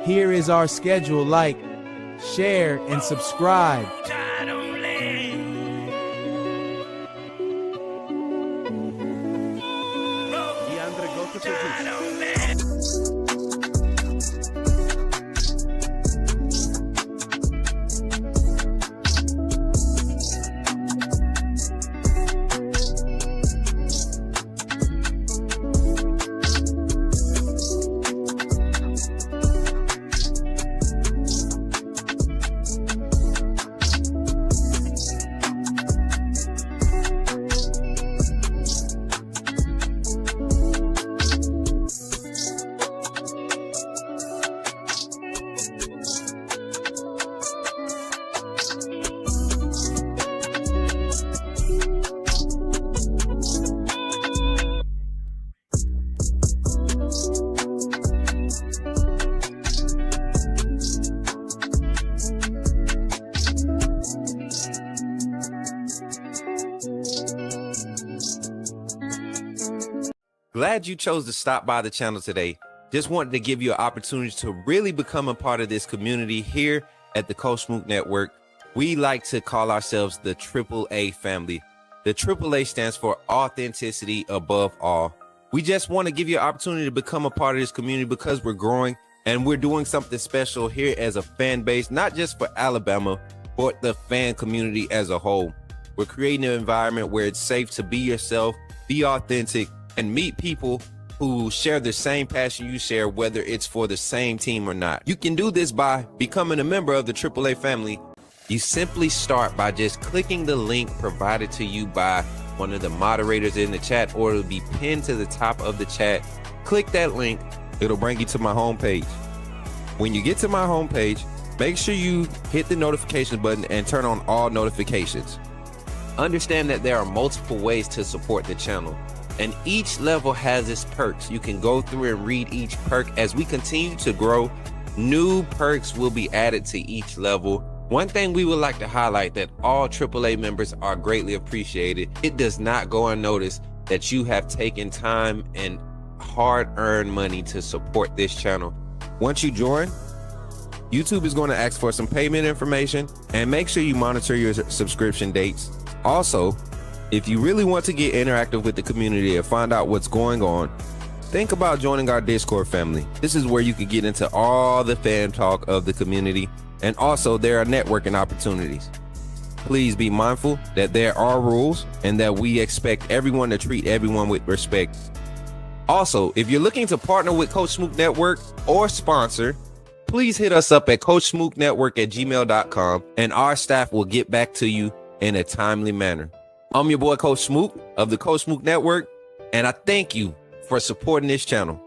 Here is our schedule. Like, share, and subscribe. Glad you chose to stop by the channel today. Just wanted to give you an opportunity to really become a part of this community here at the Coach Smook Network. We like to call ourselves the AAA family. The AAA stands for authenticity above all. We just want to give you an opportunity to become a part of this community because we're growing and we're doing something special here as a fan base, not just for Alabama, but the fan community as a whole. We're creating an environment where it's safe to be yourself, be authentic, and meet people who share the same passion you share, whether it's for the same team or not. You can do this by becoming a member of the AAA family. You simply start by just clicking the link provided to you by one of the moderators in the chat, or it'll be pinned to the top of the chat. Click that link, it'll bring you to my homepage. When you get to my homepage, make sure you hit the notification button and turn on all notifications. Understand that there are multiple ways to support the channel, and each level has its perks. You can go through and read each perk. As we continue to grow, new perks will be added to each level. One thing we would like to highlight that all AAA members are greatly appreciated. It does not go unnoticed that you have taken time and hard-earned money to support this channel. Once you join, YouTube is going to ask for some payment information, and make sure you monitor your subscription dates. Also, if you really want to get interactive with the community and find out what's going on, think about joining our Discord family. This is where you can get into all the fan talk of the community, and also there are networking opportunities. Please be mindful that there are rules and that we expect everyone to treat everyone with respect. Also, if you're looking to partner with Coach Smook Network or sponsor, please hit us up at coachsmooknetwork@gmail.com, and our staff will get back to you in a timely manner. I'm your boy, Coach Smook of the Coach Smook Network, and I thank you for supporting this channel.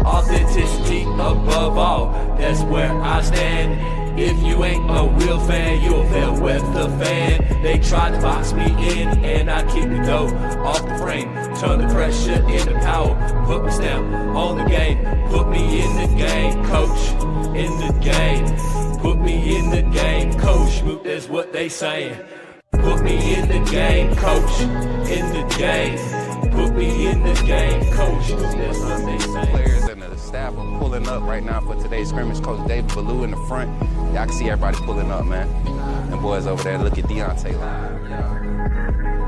Authenticity above all, that's where I stand. If you ain't a real fan, you'll fail with the fan. They tried to box me in and I kicked the dough off the frame. Turn the pressure into power, put my stamp on the game. Put me in the game, coach, in the game. Put me in the game, coach, Smook, that's what they saying. Put me in the game, coach, in the game. Put me in the game, coach, that's what they saying. Players and the staff are pulling up right now for today's scrimmage. Coach David Ballou in the front. Y'all can see everybody pulling up, man. And boys over there, look at Deontay.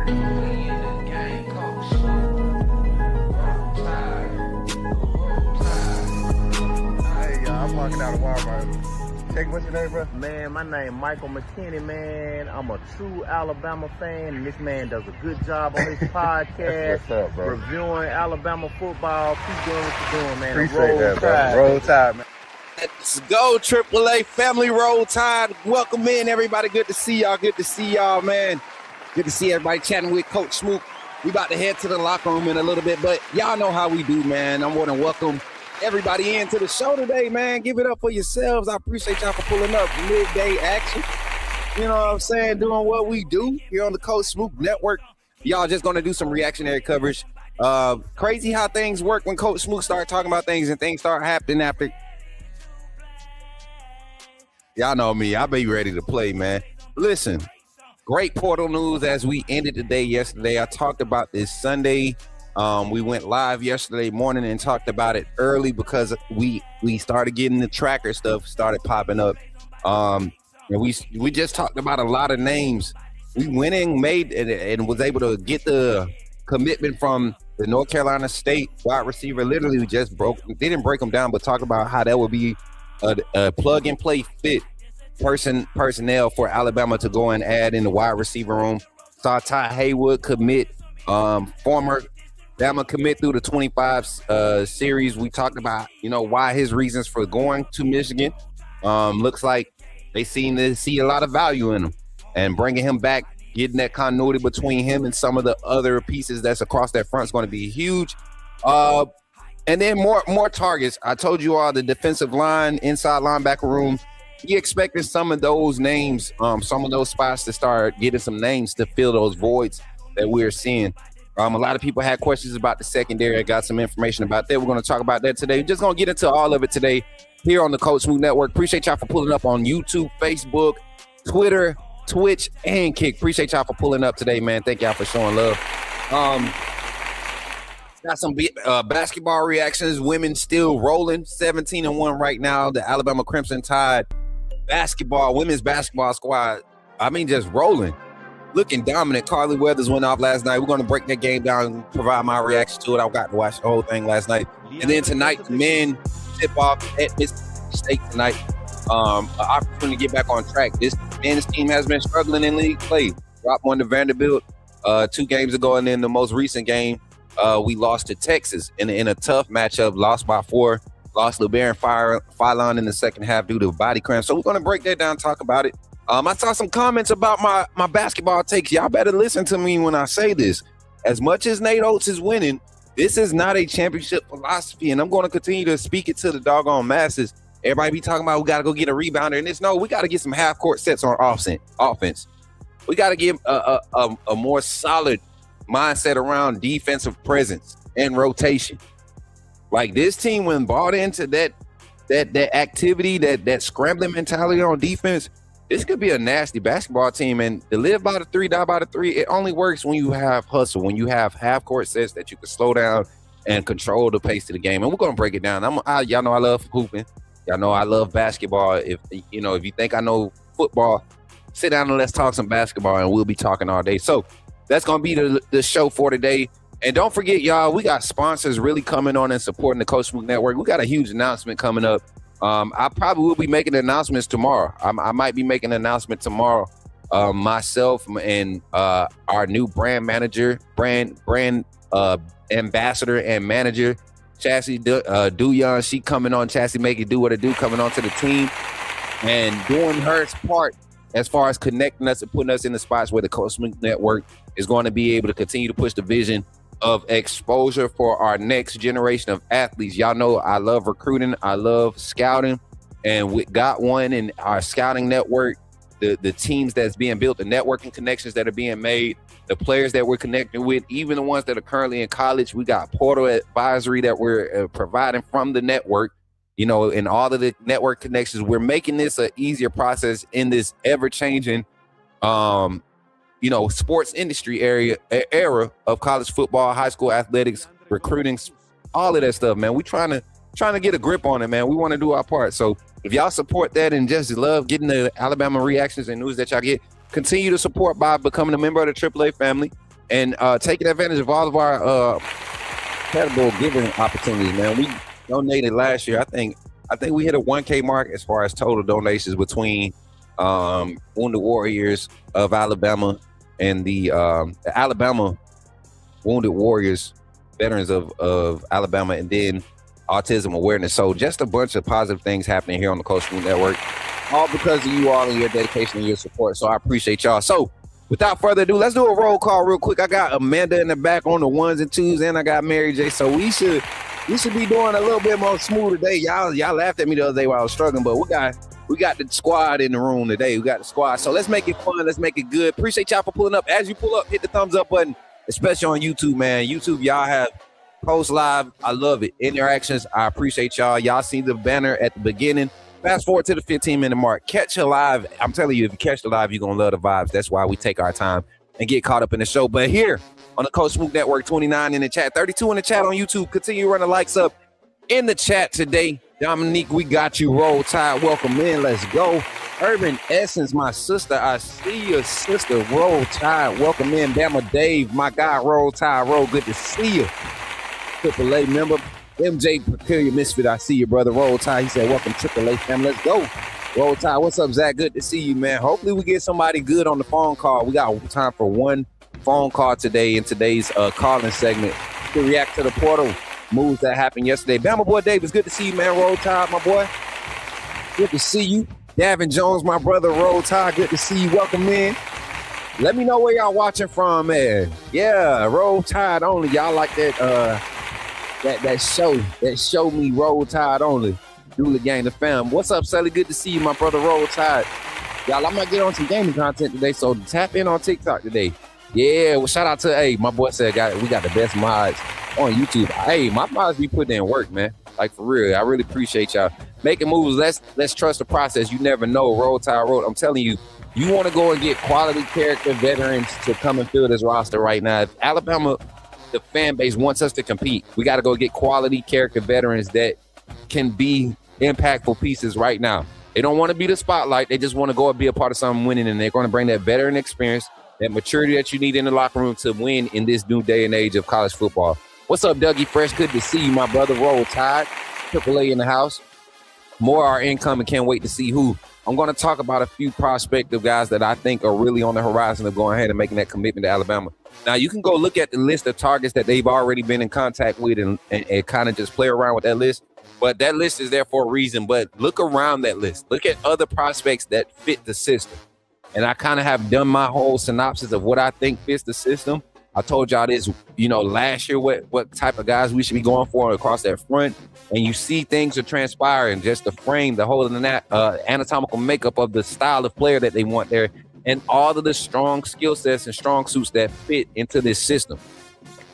I'm walking out of Walmart. Check, what's your name, bro? Man, my name Michael McKinney, man. I'm a true Alabama fan, and this man does a good job on his podcast. What's up, bro? Reviewing Alabama football. Keep doing what you're doing, man. Appreciate that, bro. Roll Tide, man. Let's go, AAA Family Roll Tide. Welcome in, everybody. Good to see y'all. Good to see y'all, man. Good to see everybody chatting with Coach Smook. We about to head to the locker room in a little bit, but y'all know how we do, man. I want to welcome everybody into the show today, man. Give it up for yourselves. I appreciate y'all for pulling up midday action. You know what I'm saying? Doing what we do here on the Coach Smook Network. Y'all just going to do some reactionary coverage. Crazy how things work when Coach Smook start talking about things and things start happening after. Y'all know me. I'll be ready to play, man. Listen, great portal news as we ended the day yesterday. I talked about this Sunday. We went live yesterday morning and talked about it early because we started getting the tracker stuff started popping up. And we just talked about a lot of names. We went in, made and was able to get the commitment from the North Carolina State wide receiver. Literally we just didn't break them down, but talk about how that would be a plug and play fit personnel for Alabama to go and add in the wide receiver room. Saw Ty Haywood commit, former Bama commit through the 25 series. We talked about, why his reasons for going to Michigan. Looks like they seem to see a lot of value in him and bringing him back, getting that continuity between him and some of the other pieces that's across that front is going to be huge. And then more targets. I told you all the defensive line, inside linebacker room. You expecting some of those names, some of those spots to start getting some names to fill those voids that we're seeing. A lot of people had questions about the secondary. I got some information about that. We're going to talk about that today. We're just going to get into all of it today here on the Coach Smook Network. Appreciate y'all for pulling up on YouTube, Facebook, Twitter, Twitch, and Kick. Appreciate y'all for pulling up today, man. Thank y'all for showing love. Got some basketball reactions. Women still rolling, 17-1 right now. The Alabama Crimson Tide women's basketball squad, just rolling. Looking dominant. Carly Weathers went off last night. We're going to break that game down and provide my reaction to it. I got to watch the whole thing last night. And then tonight, the men tip off at Mississippi State tonight. An opportunity to get back on track. This men's team has been struggling in league play. Dropped one to Vanderbilt 2 games ago, and then the most recent game, we lost to Texas in a tough matchup, lost by 4, lost LeBaron Philon in the second half due to body cramp. So we're going to break that down, talk about it. I saw some comments about my basketball takes. Y'all better listen to me when I say this. As much as Nate Oates is winning, this is not a championship philosophy, and I'm going to continue to speak it to the doggone masses. Everybody be talking about we got to go get a rebounder, and we got to get some half-court sets on offense. We got to give a more solid mindset around defensive presence and rotation. Like this team, when bought into that activity, that scrambling mentality on defense, this could be a nasty basketball team. And to live by the 3, die by the 3, it only works when you have hustle, when you have half-court sets that you can slow down and control the pace of the game. And we're gonna break it down. Y'all know I love hooping. Y'all know I love basketball. If you think I know football, sit down and let's talk some basketball, and we'll be talking all day. So that's going to be the show for today. And don't forget, y'all, we got sponsors really coming on and supporting the Coach Smook Network. We got a huge announcement coming up. I probably will be making announcements tomorrow. I might be making an announcement tomorrow. Myself and our new brand manager, brand ambassador and manager, Chassie Duyan. She coming on, Chassie Make It Do What It Do, coming on to the team and doing her part as far as connecting us and putting us in the spots where the Coach Smook Network is going to be able to continue to push the vision of exposure for our next generation of athletes. Y'all know I love recruiting. I love scouting. And we got one in our scouting network, the teams that's being built, the networking connections that are being made, the players that we're connecting with, even the ones that are currently in college. We got portal advisory that we're providing from the network, and all of the network connections. We're making this an easier process in this ever-changing sports industry era of college football, high school athletics, recruiting, all of that stuff, man. We trying to get a grip on it, man. We want to do our part. So if y'all support that and just love getting the Alabama reactions and news that y'all get, continue to support by becoming a member of the AAA family. and taking advantage of all of our incredible giving opportunities, man. We donated last year. I think we hit a 1K mark as far as total donations between Wounded Warriors of Alabama and the Alabama Wounded Warriors, veterans of Alabama, and then autism awareness. So just a bunch of positive things happening here on the Coach Smook Network, all because of you all and your dedication and your support. So I appreciate y'all. So without further ado, let's do a roll call real quick. I got Amanda in the back on the ones and twos, and I got Mary J. So we should be doing a little bit more smooth today. Y'all laughed at me the other day while I was struggling, but we got the squad in the room today. We got the squad. So let's make it fun. Let's make it good. Appreciate y'all for pulling up. As you pull up, hit the thumbs up button, especially on YouTube, man. YouTube, y'all have post live. I love it. Interactions. I appreciate y'all. Y'all see the banner at the beginning. Fast forward to the 15-minute mark. Catch a live. I'm telling you, if you catch the live, you're going to love the vibes. That's why we take our time and get caught up in the show. But here on the Coach Smook Network, 29 in the chat, 32 in the chat on YouTube. Continue running likes up in the chat today. Dominique, we got you. Roll Tide, welcome in. Let's go. Urban Essence, my sister. I see your sister. Roll Tide, welcome in. Bama Dave, my guy. Roll Tide, roll. Good to see you. AAA member. MJ Peculiar Misfit, I see you, brother. Roll Tide, he said, welcome, AAA family. Let's go. Roll Tide, what's up, Zach? Good to see you, man. Hopefully we get somebody good on the phone call. We got time for one phone call today in today's calling segment to react to the portal moves that happened yesterday. Bama boy Davis, good to see you, man. Roll Tide, my boy. Good to see you. Davin Jones, my brother. Roll Tide, good to see you. Welcome in. Let me know where y'all watching from, man. Yeah, Roll Tide only. Y'all like that that show me Roll Tide only. Dooley Gang, the fam. What's up, Sally? Good to see you, my brother. Roll Tide. Y'all, I might get on some gaming content today, so tap in on TikTok today. Yeah, well, shout out to, my boy said we got the best mods on YouTube. Hey, my mods be putting in work, man. Like, for real. I really appreciate y'all. Making moves, let's trust the process. You never know. Roll Tide Road. I'm telling you, you want to go and get quality character veterans to come and fill this roster right now. If Alabama, the fan base, wants us to compete, we got to go get quality character veterans that can be impactful pieces right now. They don't want to be the spotlight. They just want to go and be a part of something winning, and they're going to bring that veteran experience, that maturity that you need in the locker room to win in this new day and age of college football. What's up, Dougie Fresh? Good to see you, my brother. Roll Tide. AAA in the house. More are incoming. Can't wait to see who. I'm going to talk about a few prospective guys that I think are really on the horizon of going ahead and making that commitment to Alabama. Now, you can go look at the list of targets that they've already been in contact with and kind of just play around with that list. But that list is there for a reason. But look around that list. Look at other prospects that fit the system. And I kind of have done my whole synopsis of what I think fits the system. I told y'all this, last year, what type of guys we should be going for across that front. And you see things are transpiring, just the frame, the whole anatomical makeup of the style of player that they want there, and all of the strong skill sets and strong suits that fit into this system.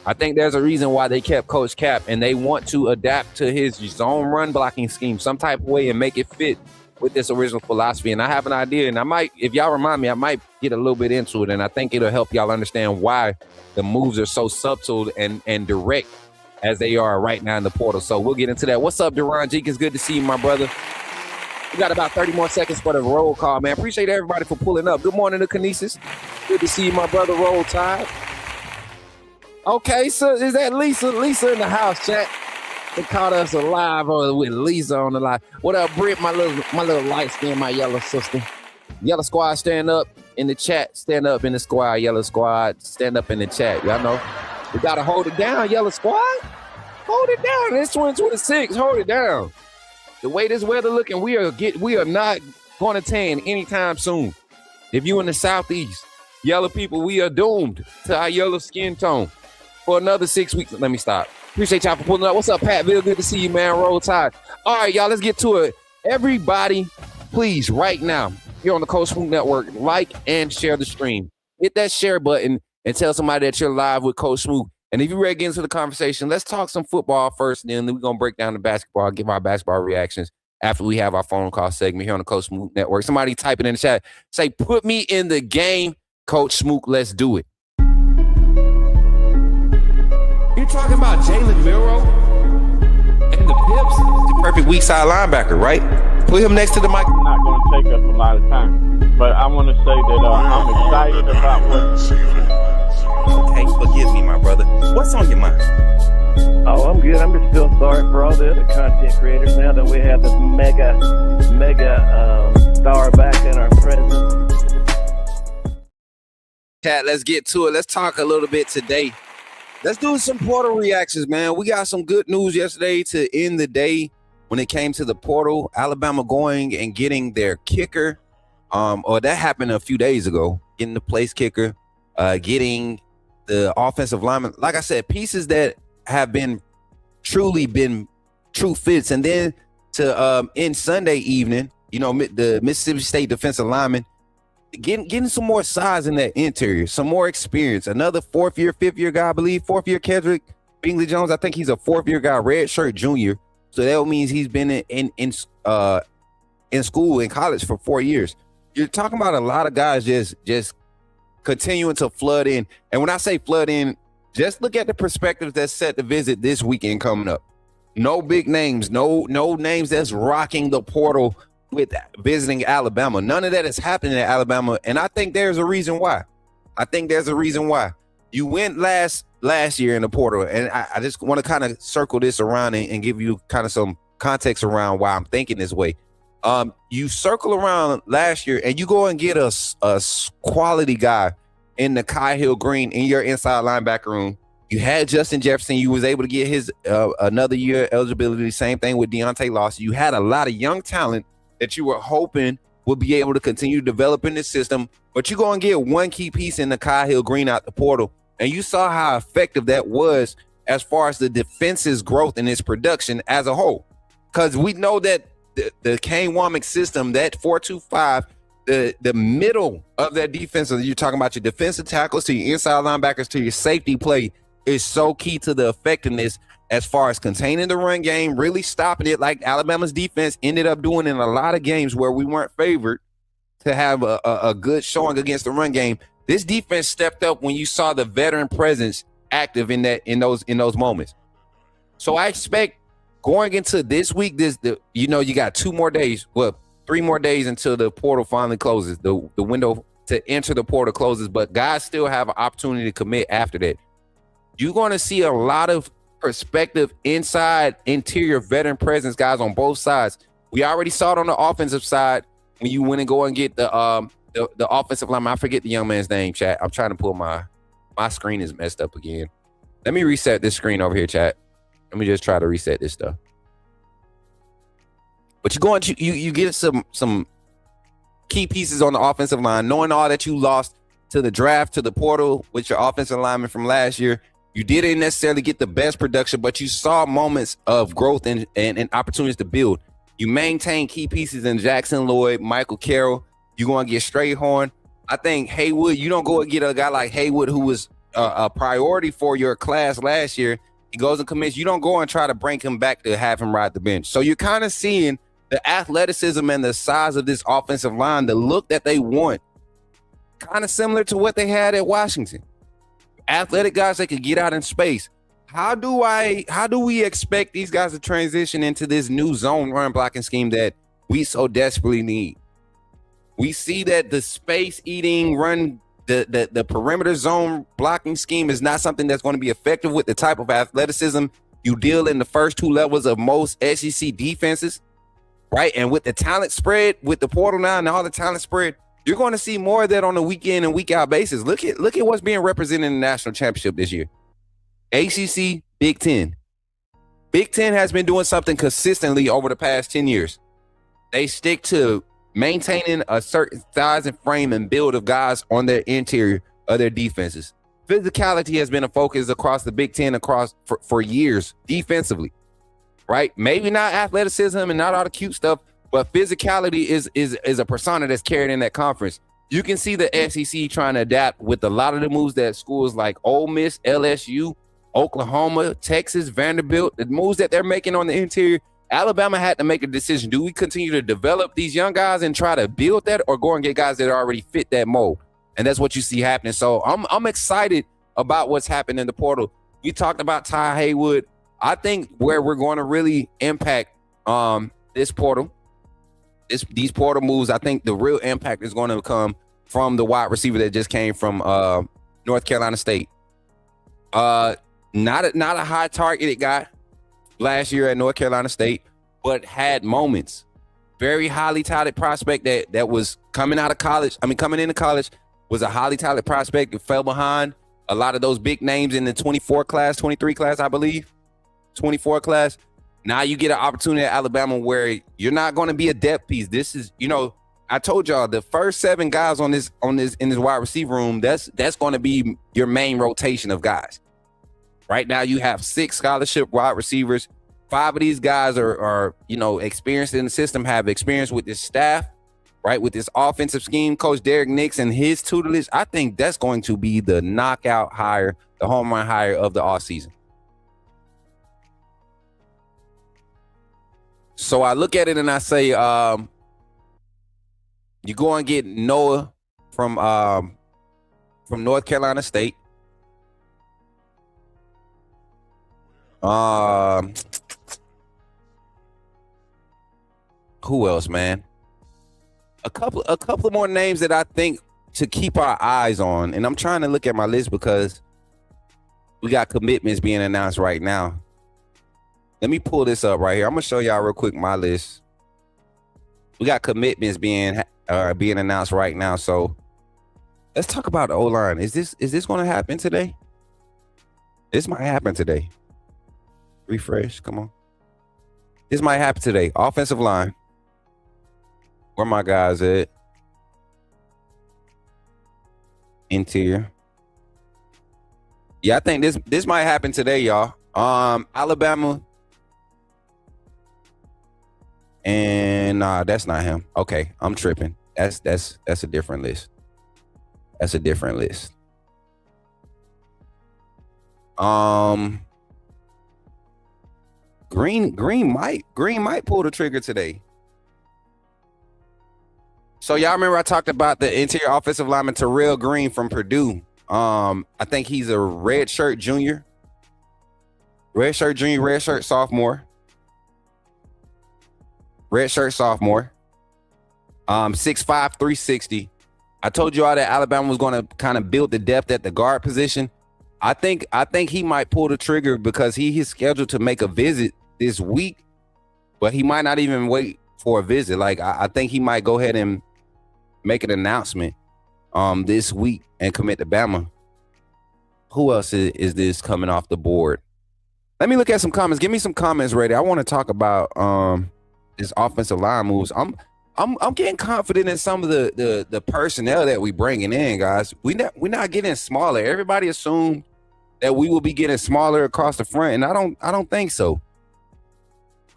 I think there's a reason why they kept Coach Cap, and they want to adapt to his zone run blocking scheme some type of way and make it fit with this original philosophy. And I have an idea, and I might, if y'all remind me, I might get a little bit into it, and I think it'll help y'all understand why the moves are so subtle and direct as they are right now in the portal. So we'll get into that. What's up, Deron Jenkins? Good to see you, my brother. We got about 30 more seconds for the roll call, man. Appreciate everybody for pulling up. Good morning to Kinesis. Good to see you, my brother. Roll Tide. Okay, so is that Lisa? Lisa in the house, chat. They caught us alive with Lisa on the live. What up, Britt? My little light skin, my yellow sister. Yellow squad, stand up in the chat. Stand up in the squad. Yellow squad, stand up in the chat. Y'all know we gotta hold it down. Yellow squad, hold it down. It's 2026. Hold it down. The way this weather looking, we are not going to tan anytime soon. If you in the southeast, yellow people, we are doomed to our yellow skin tone for another 6 weeks. Let me stop. Appreciate y'all for pulling up. What's up, Patville? Good to see you, man. Roll Tide. All right, y'all, let's get to it. Everybody, please, right now, here on the Coach Smook Network, like and share the stream. Hit that share button and tell somebody that you're live with Coach Smook. And if you're ready to get into the conversation, let's talk some football first, and then we're going to break down the basketball, give our basketball reactions after we have our phone call segment here on the Coach Smook Network. Somebody type it in the chat. Say, put me in the game, Coach Smook. Let's do it. You talking about Jalen Milroe and the Pips? The perfect weak side linebacker, right? Put him next to the mic. It's not going to take us a lot of time, but I want to say that I'm excited about what Okay, forgive me, my brother. What's on your mind? Oh, I'm good. I'm just still sorry for all the other content creators now that we have this mega star back in our presence. Chat, let's get to it. Let's talk a little bit today. Let's do some portal reactions, man. We got some good news yesterday to end the day when it came to the portal. Alabama going and getting their kicker. Or that happened a few days ago. Getting the place kicker, getting the offensive lineman. Like I said, pieces that have been true fits. And then to end Sunday evening, the Mississippi State defensive lineman getting some more size in that interior, some more experience. Another fifth year guy, I believe, fourth year Kedrick Bingley Jones. I think he's a fourth year guy, redshirt junior. So that means he's been in school, in college for 4 years. You're talking about a lot of guys just continuing to flood in. And when I say flood in, just look at the perspectives that's set to visit this weekend coming up. No big names, no names that's rocking the portal with visiting Alabama. None of that is happening at Alabama, and I think there's a reason why. You went last year in the portal, and I just want to kind of circle this around and give you kind of some context around why I'm thinking this way. You circle around last year, and you go and get a quality guy in the Kai Hill Green in your inside linebacker room. You had Justin Jefferson. You was able to get his another year eligibility. Same thing with Deontay Lawson. You had a lot of young talent that you were hoping would be able to continue developing the system, but you go and get one key piece in the Kai Hill Green out the portal, and you saw how effective that was as far as the defense's growth and its production as a whole. Because we know that the Kane Womack system, that 4-2-5, the middle of that defense, you're talking about your defensive tackles to your inside linebackers to your safety play, is so key to the effectiveness as far as containing the run game, really stopping it like Alabama's defense ended up doing in a lot of games where we weren't favored to have a good showing against the run game. This defense stepped up when you saw the veteran presence active in those moments. So I expect going into this week, you got 3 more days until the portal finally closes. The window to enter the portal closes, but guys still have an opportunity to commit after that. You're going to see a lot of perspective inside interior veteran presence guys on both sides. We already saw it on the offensive side when you went and go and get the offensive lineman. I forget the young man's name, chat. I'm trying to pull my screen is messed up again. Let me reset this screen over here, chat. Let me just try to reset this stuff. But you get some key pieces on the offensive line, knowing all that you lost to the draft, to the portal with your offensive lineman from last year. You didn't necessarily get the best production, but you saw moments of growth and opportunities to build. You maintain key pieces in Jackson Lloyd, Michael Carroll. You're going to get Strayhorn. I think Haywood, you don't go and get a guy like Haywood who was a priority for your class last year. He goes and commits. You don't go and try to bring him back to have him ride the bench. So you're kind of seeing the athleticism and the size of this offensive line, the look that they want, kind of similar to what they had at Washington. Athletic guys that could get out in space. How do we expect these guys to transition into this new zone run blocking scheme that we so desperately need? We see that the space eating run, the perimeter zone blocking scheme is not something that's going to be effective with the type of athleticism you deal in the first 2 levels of most SEC defenses, right? And with the talent spread, with the portal now and all the talent spread, you're going to see more of that on a week in and week out basis. Look at what's being represented in the national championship this year. ACC, Big Ten. Big Ten has been doing something consistently over the past 10 years. They stick to maintaining a certain size and frame and build of guys on their interior of their defenses. Physicality has been a focus across the Big Ten for years defensively, right? Maybe not athleticism and not all the cute stuff, but physicality is a persona that's carried in that conference. You can see the SEC trying to adapt with a lot of the moves that schools like Ole Miss, LSU, Oklahoma, Texas, Vanderbilt, the moves that they're making on the interior. Alabama had to make a decision. Do we continue to develop these young guys and try to build that, or go and get guys that already fit that mold? And that's what you see happening. So I'm excited about what's happening in the portal. You talked about Ty Haywood. I think where we're going to really impact this portal, these portal moves, I think the real impact is going to come from the wide receiver that just came from North Carolina State, Not a high targeted guy last year at North Carolina State, but had moments. Very highly touted prospect that was coming into college, was a highly touted prospect that fell behind a lot of those big names in the 23 class, I believe. 24 class. Now you get an opportunity at Alabama where you're not going to be a depth piece. This is, I told y'all the first 7 guys in this wide receiver room, that's going to be your main rotation of guys. Right now you have 6 scholarship wide receivers. 5 of these guys are experienced in the system, have experience with this staff, right? With this offensive scheme, Coach Derek Nix and his tutelage. I think that's going to be the knockout hire, the home run hire of the offseason. So I look at it and I say, you go and get Noah from North Carolina State. Who else, man? A couple of more names that I think to keep our eyes on, and I'm trying to look at my list because we got commitments being announced right now. Let me pull this up right here. I'm gonna show y'all real quick my list. We got commitments being announced right now. So let's talk about the O-line. Is this gonna happen today? This might happen today. Refresh, come on. This might happen today. Offensive line. Where my guys at? Interior. Yeah, I think this might happen today, y'all. Alabama. And nah, that's not him. Okay, I'm tripping. That's a different list. That's a different list. Green might pull the trigger today. So y'all remember I talked about the interior offensive lineman Terrell Green from Purdue. I think he's a redshirt junior. Redshirt sophomore. 6'5", 360. I told you all that Alabama was going to kind of build the depth at the guard position. I think he might pull the trigger because he's scheduled to make a visit this week, but he might not even wait for a visit. Like I think he might go ahead and make an announcement this week and commit to Bama. Who else is this coming off the board? Let me look at some comments. Give me some comments, Ray. I want to talk about this offensive line moves. I'm getting confident in some of the personnel that we bringing in, guys. We're not getting smaller. Everybody assumed that we will be getting smaller across the front, and I don't think so.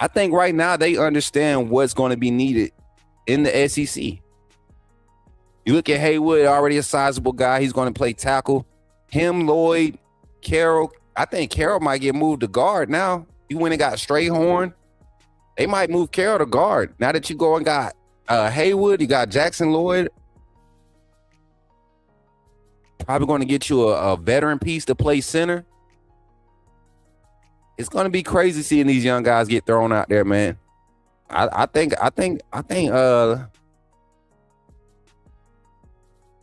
I think right now they understand what's going to be needed in the SEC. You look at Haywood, already a sizable guy. He's going to play tackle. Him, Lloyd, Carroll. I think Carroll might get moved to guard now. You went and got Strayhorn. They might move Carroll to guard. Now that you go and got Haywood, you got Jackson Lloyd. Probably going to get you a veteran piece to play center. It's going to be crazy seeing these young guys get thrown out there, man. I think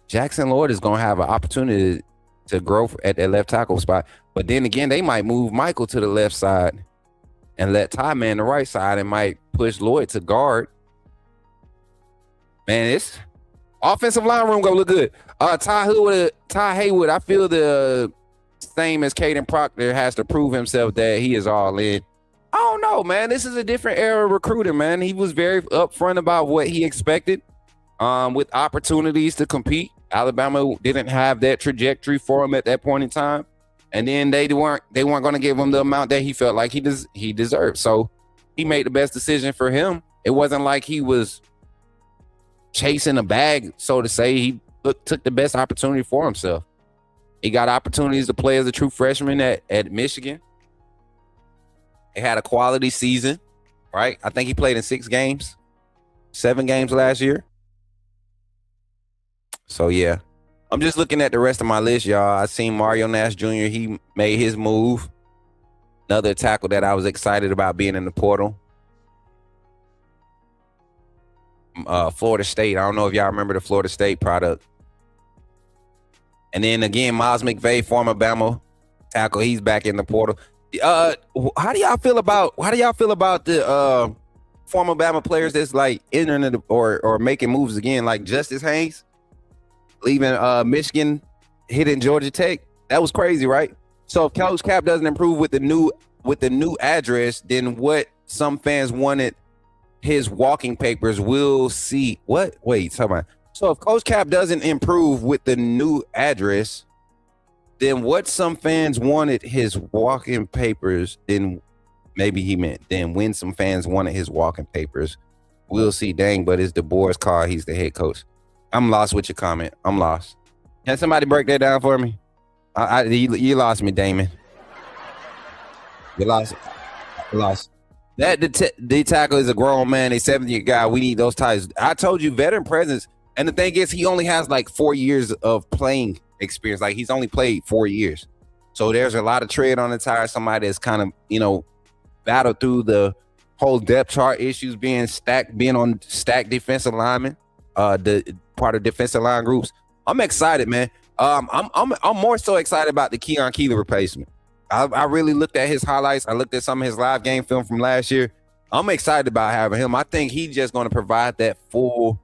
Jackson Lloyd is going to have an opportunity to grow at that left tackle spot. But then again, they might move Michael to the left side and let Ty man the right side and might push Lloyd to guard. Man, this offensive line room gonna look good. Ty Haywood, I feel the same as Caden Proctor has to prove himself that he is all in. I don't know, man. This is a different era of recruiter, man. He was very upfront about what he expected with opportunities to compete. Alabama didn't have that trajectory for him at that point in time. And then they weren't going to give him the amount that he felt like he deserved. So he made the best decision for him. It wasn't like he was chasing a bag, so to say. He took the best opportunity for himself. He got opportunities to play as a true freshman at Michigan. He had a quality season, right? I think he played in 7 games last year. So, yeah. I'm just looking at the rest of my list, y'all. I seen Mario Nash Jr. He made his move. Another tackle that I was excited about being in the portal. Florida State. I don't know if y'all remember the Florida State product. And then again, Miles McVay, former Bama tackle. He's back in the portal. How do y'all feel about the former Bama players that's like entering or making moves again, like Justice Haynes leaving Michigan, hitting Georgia Tech? That was crazy, right? So if Coach Cap doesn't improve with the new address, then what some fans wanted his walking papers will see. What? Wait, talk about. So if Coach Cap doesn't improve with the new address, then what some fans wanted his walking papers, then maybe he meant then when some fans wanted his walking papers, we'll see. Dang, but it's DeBoer's car. He's the head coach. I'm lost with your comment. I'm lost. Can somebody break that down for me? You lost me, Damon. You lost. That the tackle is a grown man, a 70-year guy. We need those types. I told you, veteran presence. And the thing is, he only has like 4 years of playing experience. Like, he's only played 4 years. So there's a lot of tread on the tire. Somebody that's kind of, battled through the whole depth chart issues, being on stacked defensive linemen, the part of defensive line groups. I'm excited, man. I'm more so excited about the Keon Keeley replacement. I really looked at his highlights. I looked at some of his live game film from last year. I'm excited about having him. I think he's just going to provide that full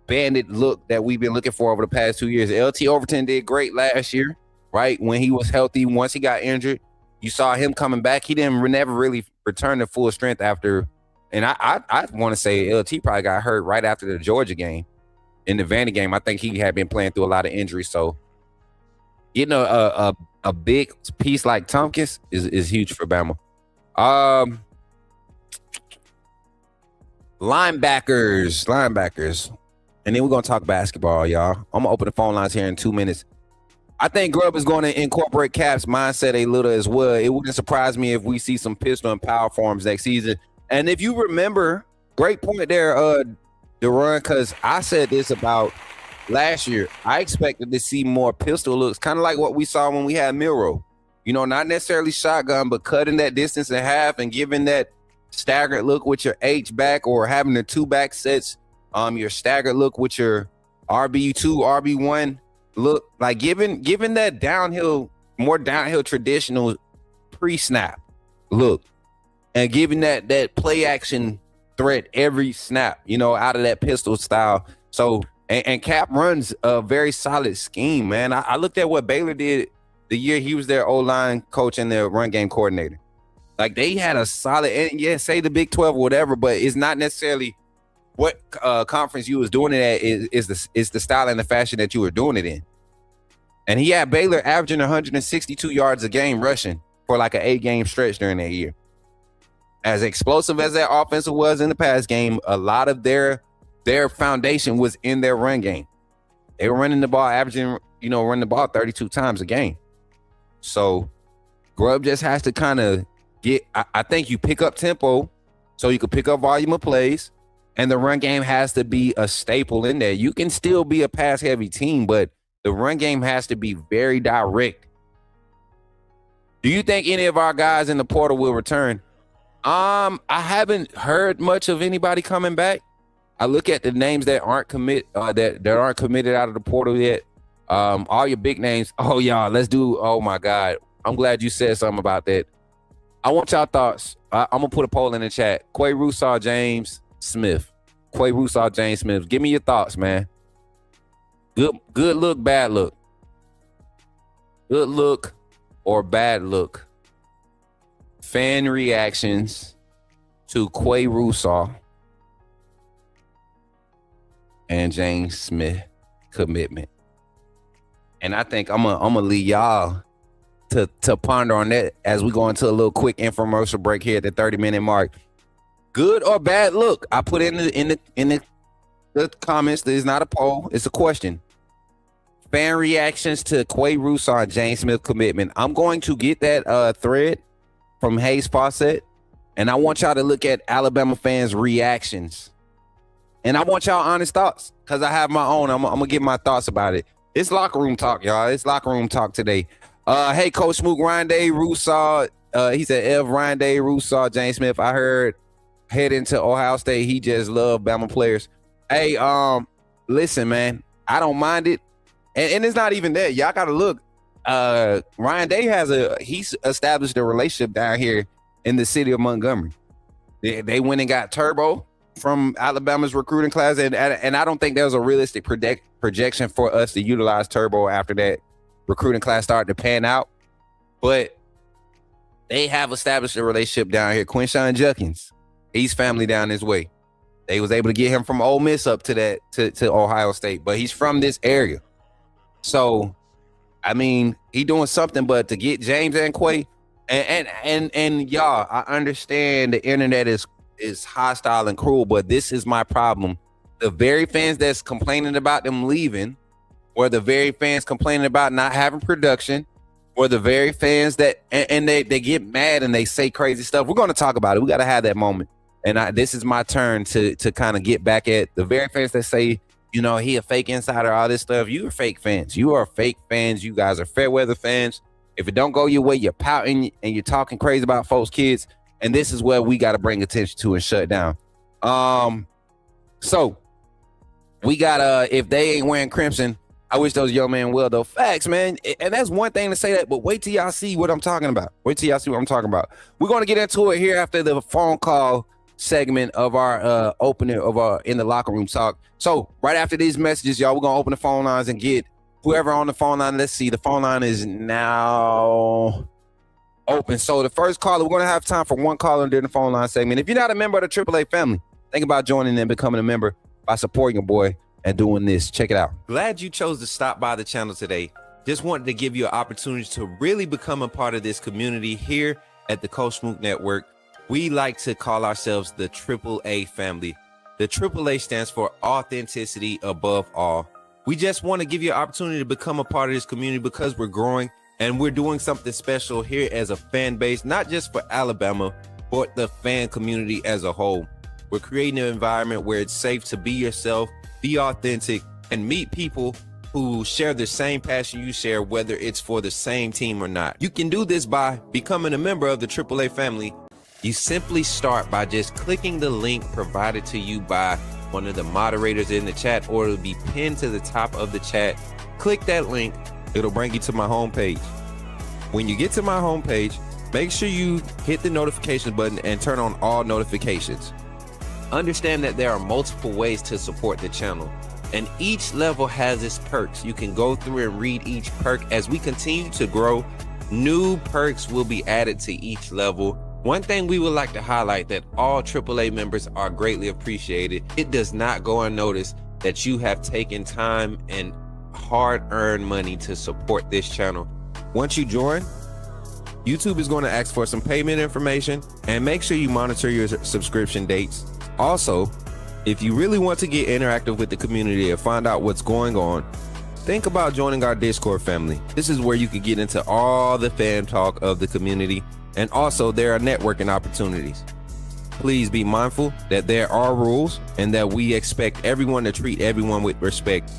bandit look that we've been looking for over the past 2 years. LT Overton did great last year, right? When he was healthy. Once he got injured, you saw him coming back. He never really returned to full strength after. And I want to say LT probably got hurt right after the Georgia game. In the Vandy game, I think he had been playing through a lot of injuries. So getting a big piece like Tompkins is huge for Bama. Linebackers. And then we're going to talk basketball, y'all. I'm going to open the phone lines here in 2 minutes. I think Grubb is going to incorporate Cap's mindset a little as well. It wouldn't surprise me if we see some pistol and power forms next season. And if you remember, great point there, Duran, because I said this about last year. I expected to see more pistol looks, kind of like what we saw when we had Milroe. Not necessarily shotgun, but cutting that distance in half and giving that staggered look with your H back, or having the two back sets, your staggered look with your RB2, RB1 look, like giving that more downhill traditional pre-snap look, and giving that play action threat every snap, out of that pistol style. So, and Cap runs a very solid scheme, man. I looked at what Baylor did the year he was their O-line coach and their run game coordinator. Like, they had a solid, and say the Big 12 or whatever, but it's not necessarily what conference you was doing it at. Is the style and the fashion that you were doing it in. And he had Baylor averaging 162 yards a game rushing for like an 8-game stretch during that year. As explosive as that offensive was in the past game, a lot of their foundation was in their run game. They were running the ball, averaging, running the ball 32 times a game. So Grubb just has to kind of I think you pick up tempo so you can pick up volume of plays, and the run game has to be a staple in there. You can still be a pass-heavy team, but the run game has to be very direct. Do you think any of our guys in the portal will return? I haven't heard much of anybody coming back. I look at the names that aren't that aren't committed out of the portal yet. All your big names. Oh, y'all, let's do. Oh my God, I'm glad you said something about that. I want y'all thoughts. I'm gonna put a poll in the chat. Quay Russaw, James Smith. Quay Russaw, James Smith. Give me your thoughts, man. Good look, bad look. Good look or bad look. Fan reactions to Quay Russaw and James Smith commitment. And I think I'm gonna leave y'all to ponder on that as we go into a little quick infomercial break here at the 30-minute mark. Good or bad look? I put in the comments. There's not a poll. It's a question. Fan reactions to Quay Russaw and James Smith commitment. I'm going to get that thread from Hayes Fawcett, and I want y'all to look at Alabama fans' reactions. And I want y'all honest thoughts, because I have my own. I'm going to give my thoughts about it. It's locker room talk, y'all. It's locker room talk today. Hey, Coach Smook, Ryan Day, Russaw. He said, Ev, Ryan Day, Russaw, James Smith. I heard head into Ohio State, he just loved Bama players. Hey, listen, man, I don't mind it. And it's not even that. Y'all got to look. Ryan Day he's established a relationship down here in the city of Montgomery. They went and got Turbo from Alabama's recruiting class, and I don't think there was a realistic projection for us to utilize Turbo after that recruiting class started to pan out. But they have established a relationship down here. Quinshawn Judkins, he's family down this way. They was able to get him from Ole Miss up to Ohio State, but he's from this area. So, I mean, he doing something, but to get James and Quay, and y'all, I understand the internet is hostile and cruel, but this is my problem. The very fans that's complaining about them leaving, or the very fans complaining about not having production, or the very fans that and they get mad and they say crazy stuff. We're going to talk about it. We got to have that moment. And this is my turn to kind of get back at the very fans that say, you know, he a fake insider, all this stuff. You are fake fans. You are fake fans. You guys are fair weather fans. If it don't go your way, you're pouting and you're talking crazy about folks' kids. And this is where we got to bring attention to and shut down. So we got if they ain't wearing crimson, I wish those young men will, though. Facts, man. And that's one thing to say that, but wait till y'all see what I'm talking about. We're going to get into it here after the phone call segment of our opening of our in the locker room talk. So right after these messages, y'all, we're going to open the phone lines and get whoever on the phone line. Let's see. The phone line is now open. So the first caller, we're going to have time for one caller during the phone line segment. If you're not a member of the AAA family, think about joining and becoming a member by supporting your boy and doing this. Check it out. Glad you chose to stop by the channel today. Just wanted to give you an opportunity to really become a part of this community here at the Coach Smook Network. We like to call ourselves the AAA family. The AAA stands for authenticity above all. We just want to give you an opportunity to become a part of this community because we're growing and we're doing something special here as a fan base, not just for Alabama, but the fan community as a whole. We're creating an environment where it's safe to be yourself, be authentic, and meet people who share the same passion you share, whether it's for the same team or not. You can do this by becoming a member of the AAA family. You simply start by just clicking the link provided to you by one of the moderators in the chat, or it'll be pinned to the top of the chat. Click that link. It'll bring you to my homepage. When you get to my homepage, make sure you hit the notification button and turn on all notifications. Understand that there are multiple ways to support the channel, and each level has its perks. You can go through and read each perk. As we continue to grow, new perks will be added to each level. One thing we would like to highlight that all AAA members are greatly appreciated. It does not go unnoticed that you have taken time and hard-earned money to support this channel. Once you join, YouTube is going to ask for some payment information, and make sure you monitor your subscription dates. Also, if you really want to get interactive with the community and find out what's going on, think about joining our Discord family. This is where you can get into all the fan talk of the community, and also there are networking opportunities. Please be mindful that there are rules and that we expect everyone to treat everyone with respect.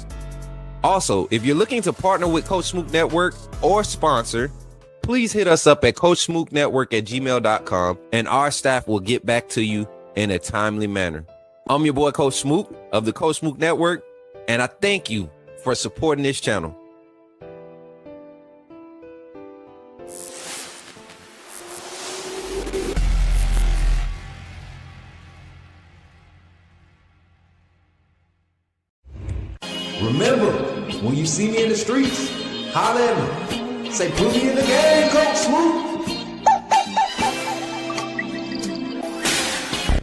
Also, if you're looking to partner with Coach Smook Network or sponsor, please hit us up at coachsmooknetwork@gmail.com, and our staff will get back to you in a timely manner. I'm your boy, Coach Smook of the Coach Smook Network, and I thank you for supporting this channel. Remember, when you see me in the streets, holler at me. Say, put me in the game, Coach Smook.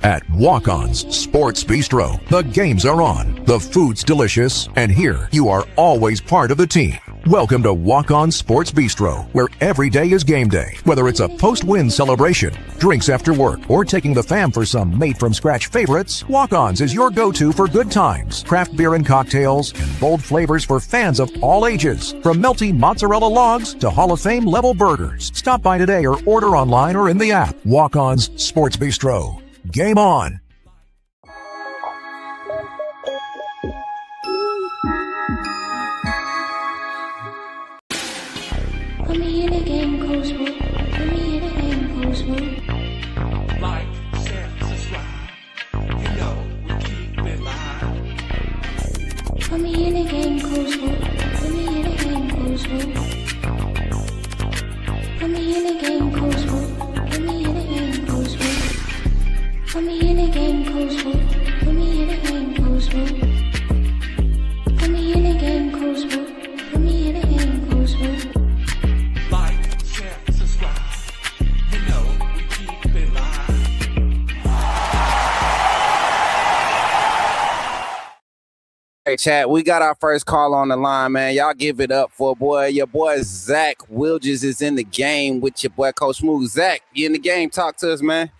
At Walk-On's Sports Bistro, the games are on, the food's delicious, and here you are always part of the team. Welcome to Walk-On's Sports Bistro, where every day is game day. Whether it's a post-win celebration, drinks after work, or taking the fam for some made-from-scratch favorites, Walk-On's is your go-to for good times, craft beer and cocktails, and bold flavors for fans of all ages. From melty mozzarella logs to Hall of Fame level burgers. Stop by today or order online or in the app. Walk-On's Sports Bistro. Game on. Put me in the game, Coach Smook. Put me in the game, Coach Smook. Like, share, subscribe. You know we keep it live. Put me in the game, Coach Smook. Put me in the game, Coach Smook. in a game, Coachwood. Put me in a game, Coachwood. Put me in a game, Coachwood. Put me in a game, Coachwood. Put me in a game, Coachwood. Put me in a game, Coachwood. Like, share, subscribe. You know, we keep it live. Hey, chat, we got our first call on the line, man. Y'all give it up for your boy Zach Wilges is in the game with your boy Coach Smook. Zach, you in the game? Talk to us, man.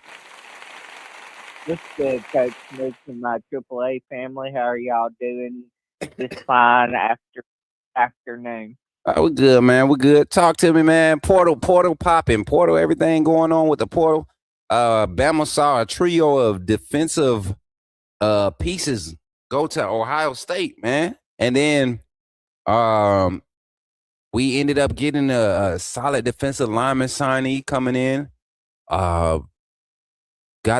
What's good, Coach Smook and my AAA family? How are y'all doing this fine afternoon? We're good, man. We're good. Talk to me, man. Portal popping. Portal, everything going on with the portal. Bama saw a trio of defensive pieces go to Ohio State, man. And then we ended up getting a solid defensive lineman signee coming in. Got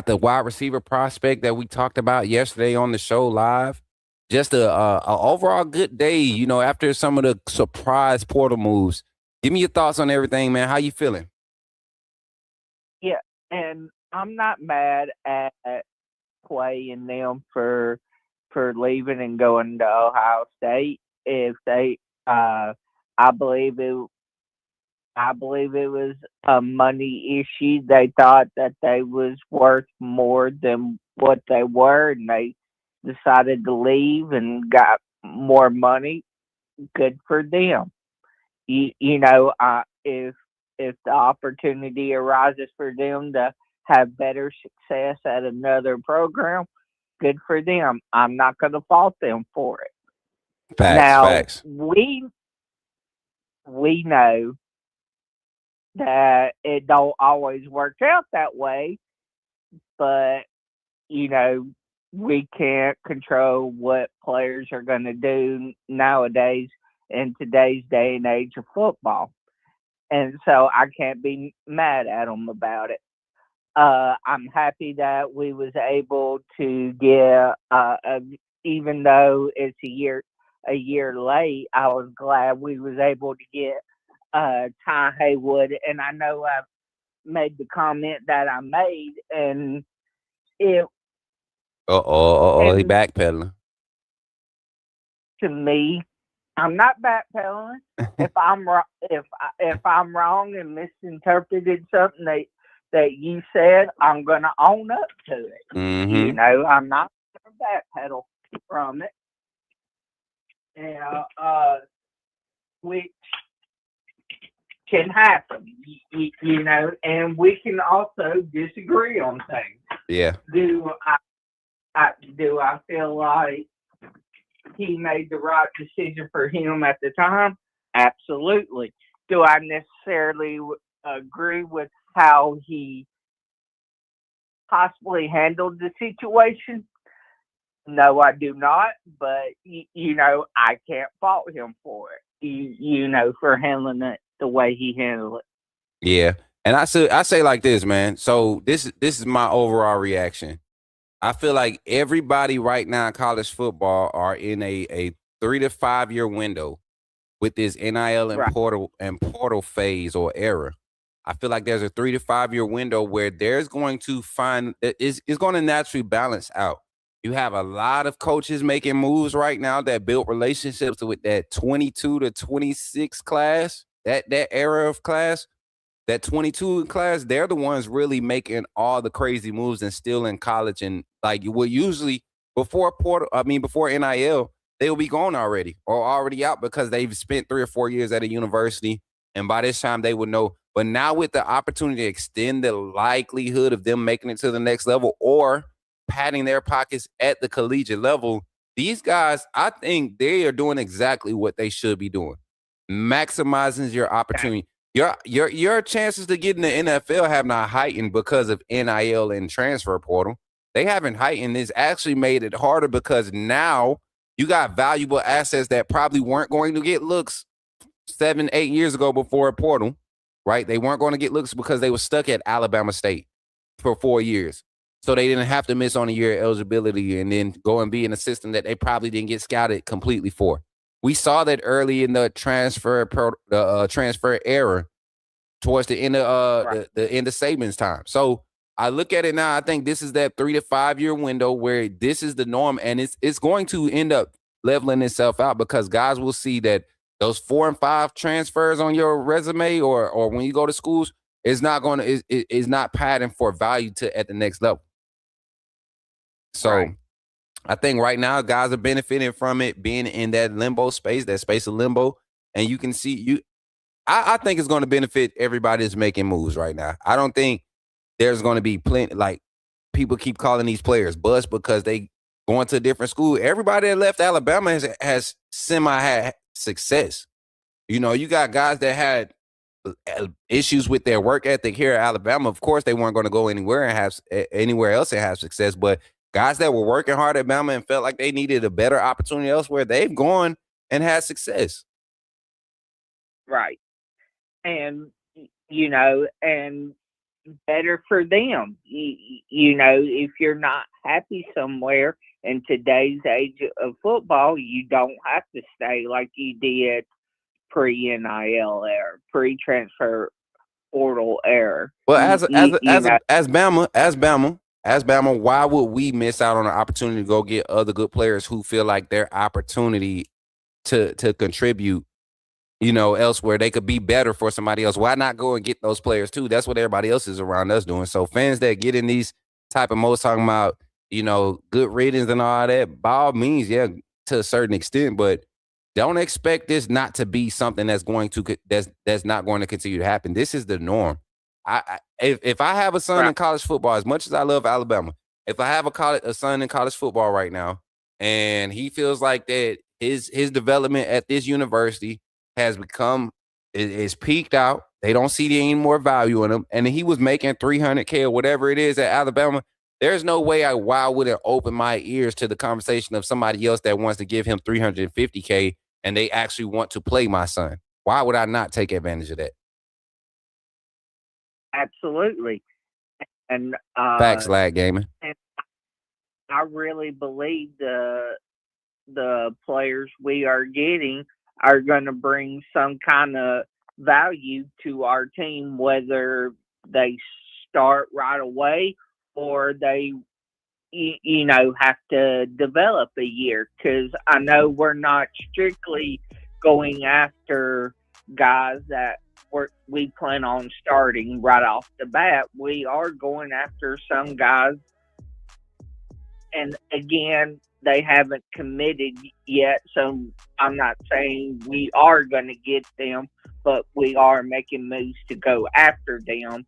the wide receiver prospect that we talked about yesterday on the show live. Just a overall good day, you know, after some of the surprise portal moves. Give me your thoughts on everything, man. How you feeling? Yeah, and I'm not mad at Clay and them for leaving and going to Ohio State. If they, I believe it was a money issue. They thought that they was worth more than what they were, and they decided to leave and got more money. Good for them. You know, if the opportunity arises for them to have better success at another program, good for them. I'm not going to fault them for it. Facts. We know that it don't always work out that way, but, you know, we can't control what players are going to do nowadays in today's day and age of football. And so I can't be mad at them about it. I'm happy that we was able to get, even though it's a year late, I was glad we was able to get Ty Haywood. And I know I made the comment that I made, and it. He backpedaling. To me, I'm not backpedaling. If I'm wrong and misinterpreted something that you said, I'm gonna own up to it. Mm-hmm. You know, I'm not gonna backpedal from it. And which can happen, you know, and we can also disagree on things. Yeah. Do I feel like he made the right decision for him at the time? Absolutely. Do I necessarily agree with how he possibly handled the situation? No, I do not. But, you know, I can't fault him for it, you know, for handling it the way he handled it. Yeah. And I say like this, man. So this is my overall reaction. I feel like everybody right now in college football are in a 3 to 5 year window with this NIL and portal phase or era. I feel like there's a 3 to 5 year window where there's going to it's going to naturally balance out. You have a lot of coaches making moves right now that built relationships with that 22 to 26 class, that era of class. That 22 class, they're the ones really making all the crazy moves and still in college. And like you would usually before NIL, they will be gone already or already out because they've spent 3 or 4 years at a university. And by this time they would know. But now with the opportunity to extend the likelihood of them making it to the next level or padding their pockets at the collegiate level, these guys, I think they are doing exactly what they should be doing. Maximizing your opportunity. Your chances to get in the NFL have not heightened because of NIL and transfer portal. They haven't heightened. It's actually made it harder because now you got valuable assets that probably weren't going to get looks 7, 8 years ago before a portal, right? They weren't going to get looks because they were stuck at Alabama State for 4 years. So they didn't have to miss on a year of eligibility and then go and be in a system that they probably didn't get scouted completely for. We saw that early in the transfer era towards the end of the end of Saban's time. So I look at it now. I think this is that 3 to 5 year window where this is the norm, and it's going to end up leveling itself out because guys will see that those 4 and 5 transfers on your resume or when you go to schools is not going to is not padding for value at the next level. So I think right now guys are benefiting from it being in that limbo space, that space of limbo, and you can see I think it's going to benefit everybody that's making moves right now. I don't think there's going to be plenty, like people keep calling these players bust because they going to a different school. Everybody that left Alabama has had success. You know, you got guys that had issues with their work ethic here at Alabama. Of course, they weren't going to go anywhere else and have success. But guys that were working hard at Alabama and felt like they needed a better opportunity elsewhere, they've gone and had success. Right. And, you know, and better for them. You know, if you're not happy somewhere in today's age of football, you don't have to stay like you did pre-NIL era, pre-transfer portal era. Well, as Bama, why would we miss out on an opportunity to go get other good players who feel like their opportunity to contribute, you know, elsewhere, they could be better for somebody else? Why not go and get those players too? That's what everybody else is around us doing. So fans that get in these type of modes talking about, you know, good ratings and all that, by all means, yeah, to a certain extent, but don't expect this not to be something that's not going to continue to happen. This is the norm. If I have a son in college football, as much as I love Alabama, if I have a son in college football right now, and he feels like that his development at this university has is peaked out, they don't see any more value in him, and he was making $300K or whatever it is at Alabama, there's no way why I wouldn't open my ears to the conversation of somebody else that wants to give him $350K and they actually want to play my son. Why would I not take advantage of that? Absolutely. And facts, Lag Gaming. And I really believe the players we are getting are going to bring some kind of value to our team, whether they start right away or they, you know, have to develop a year. Because I know we're not strictly going after guys that we plan on starting right off the bat. We are going after some guys, and again, they haven't committed yet, so I'm not saying we are going to get them, but we are making moves to go after them.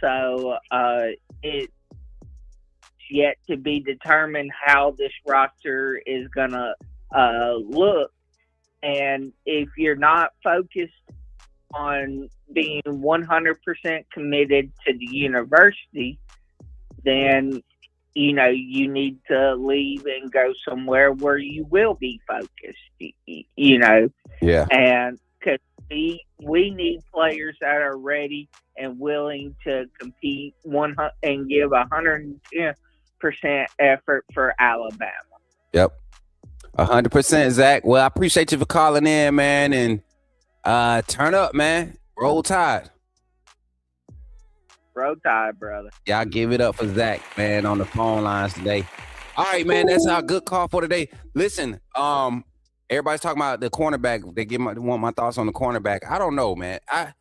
So it's yet to be determined how this roster is going to look. And if you're not focused on being 100% committed to the university, then, you know, you need to leave and go somewhere where you will be focused, you know. Yeah. And because we need players that are ready and willing to compete and give 110% effort for Alabama. Yep. 100%, Zach. Well, I appreciate you for calling in, man, and turn up, man. Roll Tide. Roll Tide, brother. Y'all give it up for Zach, man, on the phone lines today. All right, man, that's our good call for today. Listen, everybody's talking about the cornerback. They want my thoughts on the cornerback. I don't know, man. I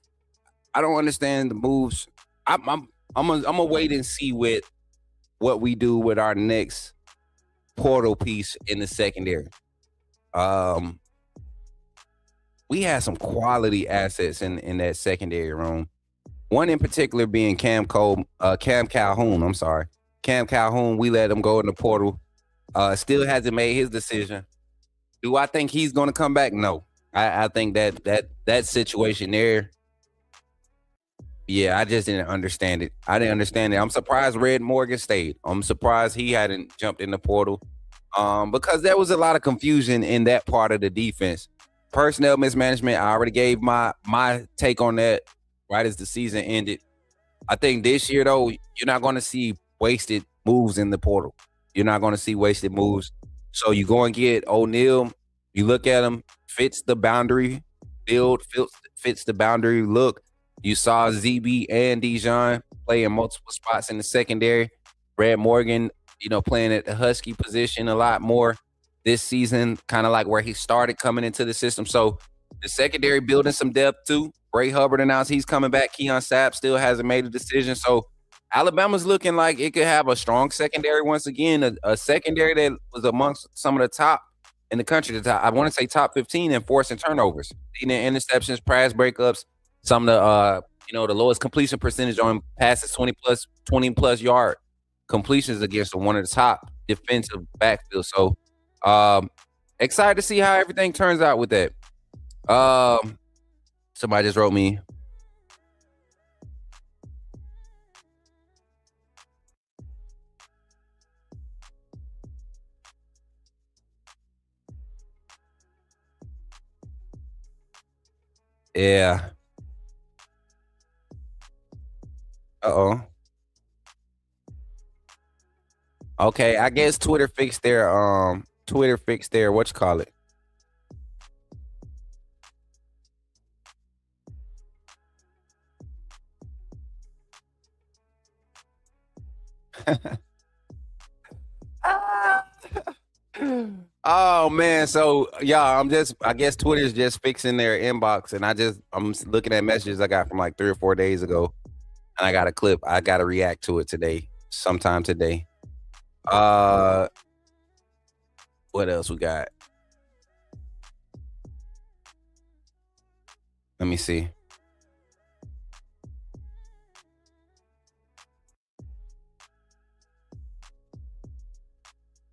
don't understand the moves. I'm gonna wait and see with what we do with our next portal piece in the secondary. We had some quality assets in that secondary room. One in particular being Cam Calhoun. I'm sorry. Cam Calhoun, we let him go in the portal. Still hasn't made his decision. Do I think he's going to come back? No. I think that situation there, yeah, I just didn't understand it. I didn't understand it. I'm surprised Red Morgan stayed. I'm surprised he hadn't jumped in the portal because there was a lot of confusion in that part of the defense. Personnel mismanagement, I already gave my take on that right as the season ended. I think this year, though, you're not going to see wasted moves in the portal. You're not going to see wasted moves. So you go and get O'Neal. You look at him, fits the boundary. build fits the boundary look. You saw ZB and Dijon play in multiple spots in the secondary. Brad Morgan, playing at the Husky position a lot more this season, kind of like where he started coming into the system. So the secondary building some depth too. Bray Hubbard announced he's coming back. Keon Sapp still hasn't made a decision. So Alabama's looking like it could have a strong secondary once again, a secondary that was amongst some of the top in the country. I want to say top 15 in forcing turnovers, interceptions, pass breakups, some of the the lowest completion percentage on passes, 20 plus yard completions against one of the top defensive backfield. So excited to see how everything turns out with that. Somebody just wrote me. Yeah. Uh-oh. Okay, I guess Twitter fixed their what you call it. Oh man, so y'all, I guess Twitter's just fixing their inbox, and I'm looking at messages I got from like 3 or 4 days ago, and I got a clip. I got to react to it sometime today. What else we got? Let me see.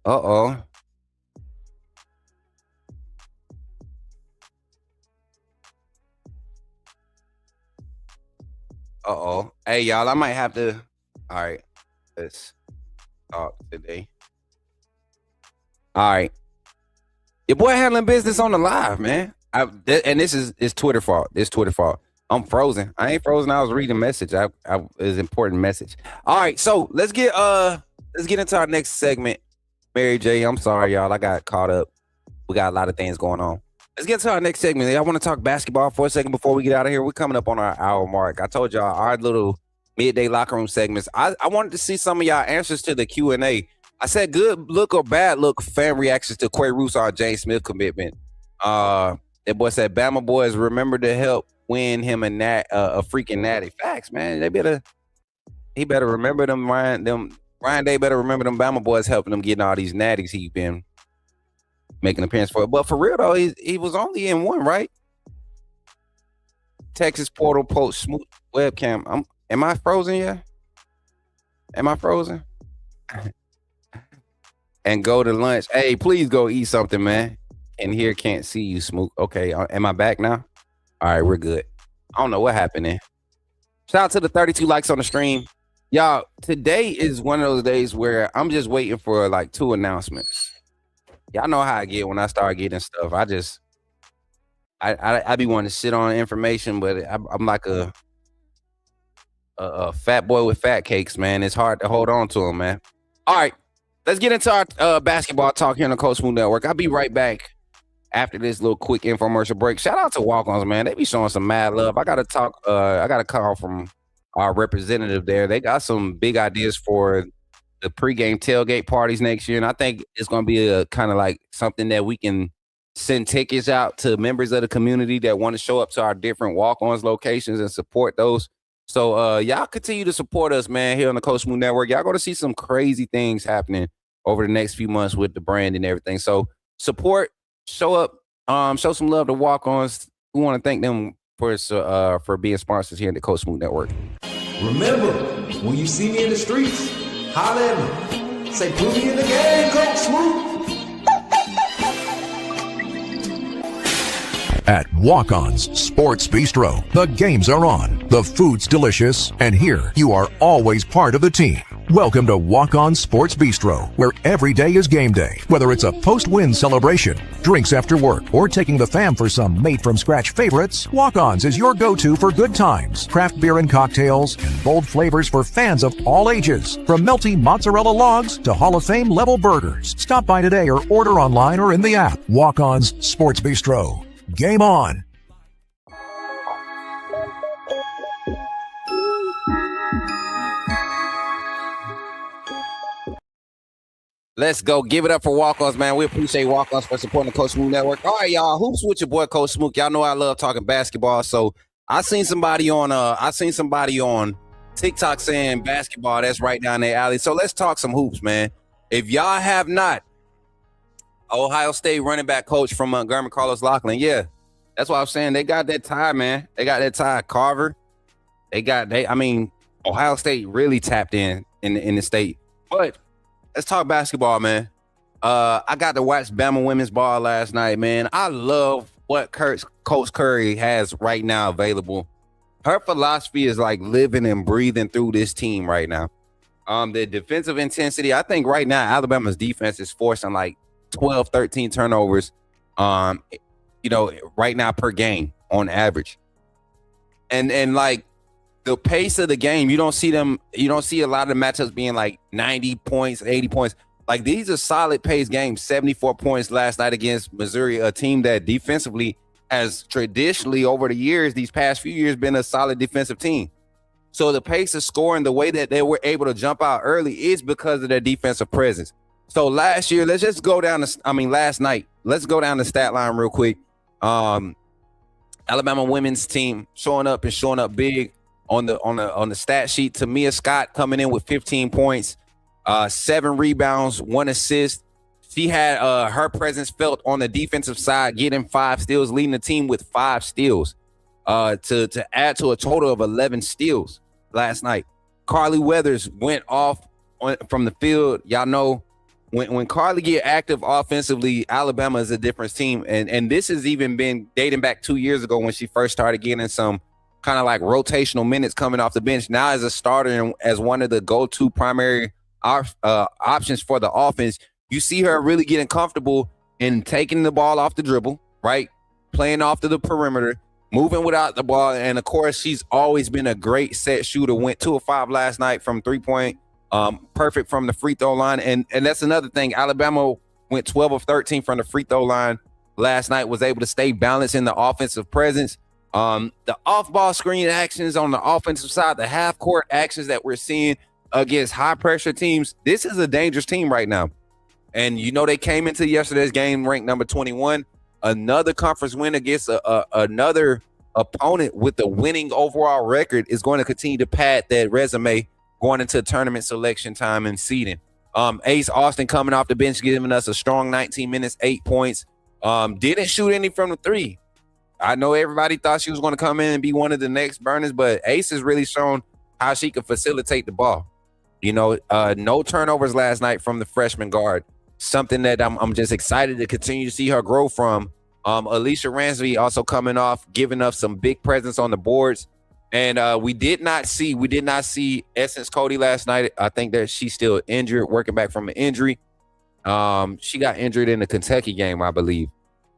Uh-oh. Uh-oh. Hey, y'all, I might have to. All right. Let's talk today. All right. Your boy handling business on the live, man. And this is Twitter fault. It's Twitter fault. I'm frozen. I ain't frozen. I was reading a message. It was an important message. All right. So let's get into our next segment. Mary J, I'm sorry, y'all. I got caught up. We got a lot of things going on. Let's get to our next segment. I want to talk basketball for a second before we get out of here. We're coming up on our hour mark. I told y'all our little midday locker room segments. I wanted to see some of y'all answers to the Q&A. I said good look or bad look fan reactions to Quay Roussar James Smith commitment. That boy said Bama boys remember to help win him a freaking natty. Facts, man. He better remember them. Ryan Day better remember them Bama boys helping him getting all these natties he been making appearance for. But for real though, he was only in one, right? Texas Portal post Smook webcam. Am I frozen yet? Am I frozen? And go to lunch. Hey, please go eat something, man. And here can't see you, Smook. Okay, am I back now? All right, we're good. I don't know what happened there. Shout out to the 32 likes on the stream. Y'all, today is one of those days where I'm just waiting for like 2 announcements. Y'all know how I get when I start getting stuff. I be wanting to sit on information, but I'm like a fat boy with fat cakes, man. It's hard to hold on to them, man. All right, let's get into our basketball talk here on the Coach Smook Network. I'll be right back after this little quick infomercial break. Shout out to Walk-Ons, man. They be showing some mad love. I got a call from our representative there. They got some big ideas for the pregame tailgate parties next year, and I think it's going to be a kind of like something that we can send tickets out to members of the community that want to show up to our different Walk-Ons locations and support those. So y'all continue to support us, man, here on the Coach Smook Network. Y'all going to see some crazy things happening over the next few months with the brand and everything. So support, show up, show some love to Walk-Ons. We want to thank them for being sponsors here in the Coach Smook Network. Remember, when you see me in the streets, holler at me. Say, put me in the game, Coach Smook. At Walk-On's Sports Bistro, the games are on, the food's delicious, and here you are always part of the team. Welcome to Walk-On Sports Bistro, where every day is game day. Whether it's a post-win celebration, drinks after work, or taking the fam for some made-from-scratch favorites, Walk-On's is your go-to for good times, craft beer and cocktails, and bold flavors for fans of all ages. From melty mozzarella logs to Hall of Fame level burgers. Stop by today or order online or in the app. Walk-On's Sports Bistro. Game on. Let's go. Give it up for walk-ons, man. We appreciate walk-ons for supporting the Coach Smook Network. All right, y'all. Hoops with your boy Coach Smook. Y'all know I love talking basketball. So I seen somebody on TikTok saying basketball, that's right down their alley. So let's talk some hoops, man. If y'all have not, Ohio State running back coach from Montgomery, Carlos Loughlin. Yeah, that's what I'm saying. They got that tie, man. They got that tie. Carver. Ohio State really tapped in the state. But let's talk basketball, man. I got to watch Bama women's ball last night, man. I love what Coach Curry has right now available. Her philosophy is like living and breathing through this team right now. The defensive intensity, I think right now Alabama's defense is forcing like 12, 13 turnovers, right now per game on average. And like the pace of the game, you don't see a lot of the matchups being like 90 points, 80 points. Like these are solid pace games. 74 points last night against Missouri, a team that defensively has traditionally over the years, these past few years, been a solid defensive team. So the pace of scoring, the way that they were able to jump out early is because of their defensive presence. So last year, last night, let's go down the stat line real quick. Alabama women's team showing up big on the stat sheet. Tamia Scott coming in with 15 points, 7 rebounds, 1 assist. She had her presence felt on the defensive side, getting 5 steals, leading the team with 5 steals to add to a total of 11 steals last night. Carly Weathers went off from the field. Y'all know when Carly get active offensively, Alabama is a different team. And this has even been dating back 2 years ago when she first started getting some kind of like rotational minutes coming off the bench. Now as a starter and as one of the go-to primary options for the offense, you see her really getting comfortable in taking the ball off the dribble, right? Playing off to the perimeter, moving without the ball. And of course, she's always been a great set shooter. Went 2 of 5 last night from 3-point, perfect from the free throw line. And that's another thing. Alabama went 12 of 13 from the free throw line last night, was able to stay balanced in the offensive presence. The off-ball screen actions on the offensive side, the half-court actions that we're seeing against high-pressure teams, this is a dangerous team right now. And, they came into yesterday's game ranked number 21. Another conference win against another opponent with the winning overall record is going to continue to pad that resume going into tournament selection time and seeding. Ace Austin coming off the bench, giving us a strong 19 minutes, 8 points. Didn't shoot any from the 3. I know everybody thought she was going to come in and be one of the next burners, but Ace has really shown how she can facilitate the ball. No turnovers last night from the freshman guard. Something that I'm just excited to continue to see her grow from. Alicia Ransby also coming off, giving us some big presence on the boards. And we did not see Essence Cody last night. I think that she's still injured, working back from an injury. She got injured in the Kentucky game, I believe.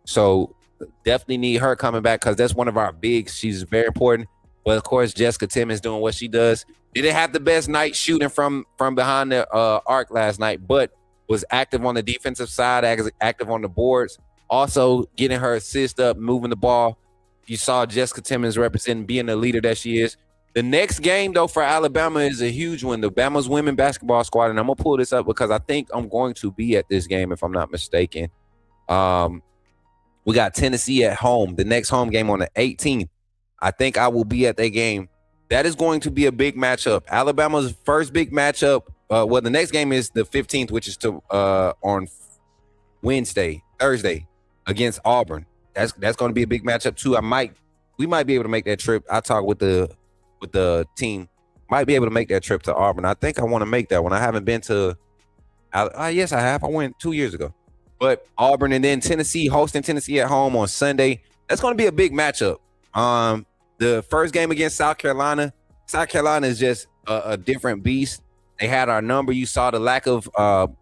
So definitely need her coming back because that's one of our bigs. She's very important. But of course, Jessica Timmons doing what she does. Didn't have the best night shooting from behind the arc last night, but was active on the defensive side, active on the boards, also getting her assist up, moving the ball. You saw Jessica Timmons representing, being the leader that she is. The next game, though, for Alabama is a huge one. The Bama's women basketball squad, and I'm going to pull this up because I think I'm going to be at this game if I'm not mistaken. We got Tennessee at home, the next home game on the 18th. I think I will be at that game. That is going to be a big matchup. Alabama's first big matchup. The next game is the 15th, which is on Thursday against Auburn. That's going to be a big matchup too. We might be able to make that trip. I talked with the team. Might be able to make that trip to Auburn. I think I want to make that one. I haven't been to. Yes, I have. I went 2 years ago. But Auburn and then Tennessee, hosting Tennessee at home on Sunday. That's going to be a big matchup. The first game against South Carolina is just a different beast. They had our number. You saw the lack of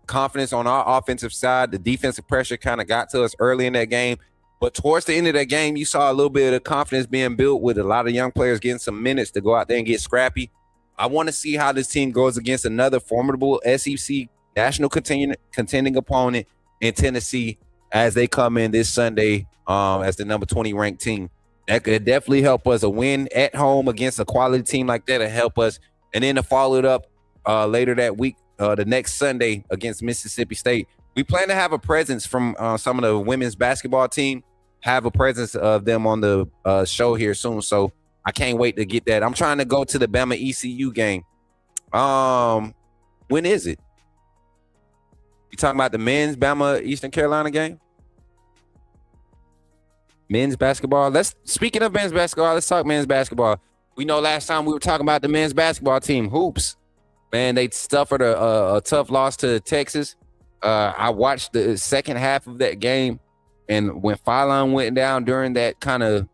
confidence on our offensive side. The defensive pressure kind of got to us early in that game. But towards the end of that game, you saw a little bit of confidence being built with a lot of young players getting some minutes to go out there and get scrappy. I want to see how this team goes against another formidable SEC national contending opponent in Tennessee as they come in this Sunday as the number 20 ranked team. That could definitely help us. A win at home against a quality team like that to help us. And then to follow it up later that week the next Sunday against Mississippi State. We plan to have a presence from some of the women's basketball team, have a presence of them on the show here soon. So I can't wait to get that. I'm trying to go to the Bama ECU game. When is it? You talking about the men's Bama Eastern Carolina game? Men's basketball. Speaking of men's basketball, let's talk men's basketball. We know last time we were talking about the men's basketball team, Hoops. Man, they suffered a tough loss to Texas. I watched the second half of that game, and when Phylon went down during that kind of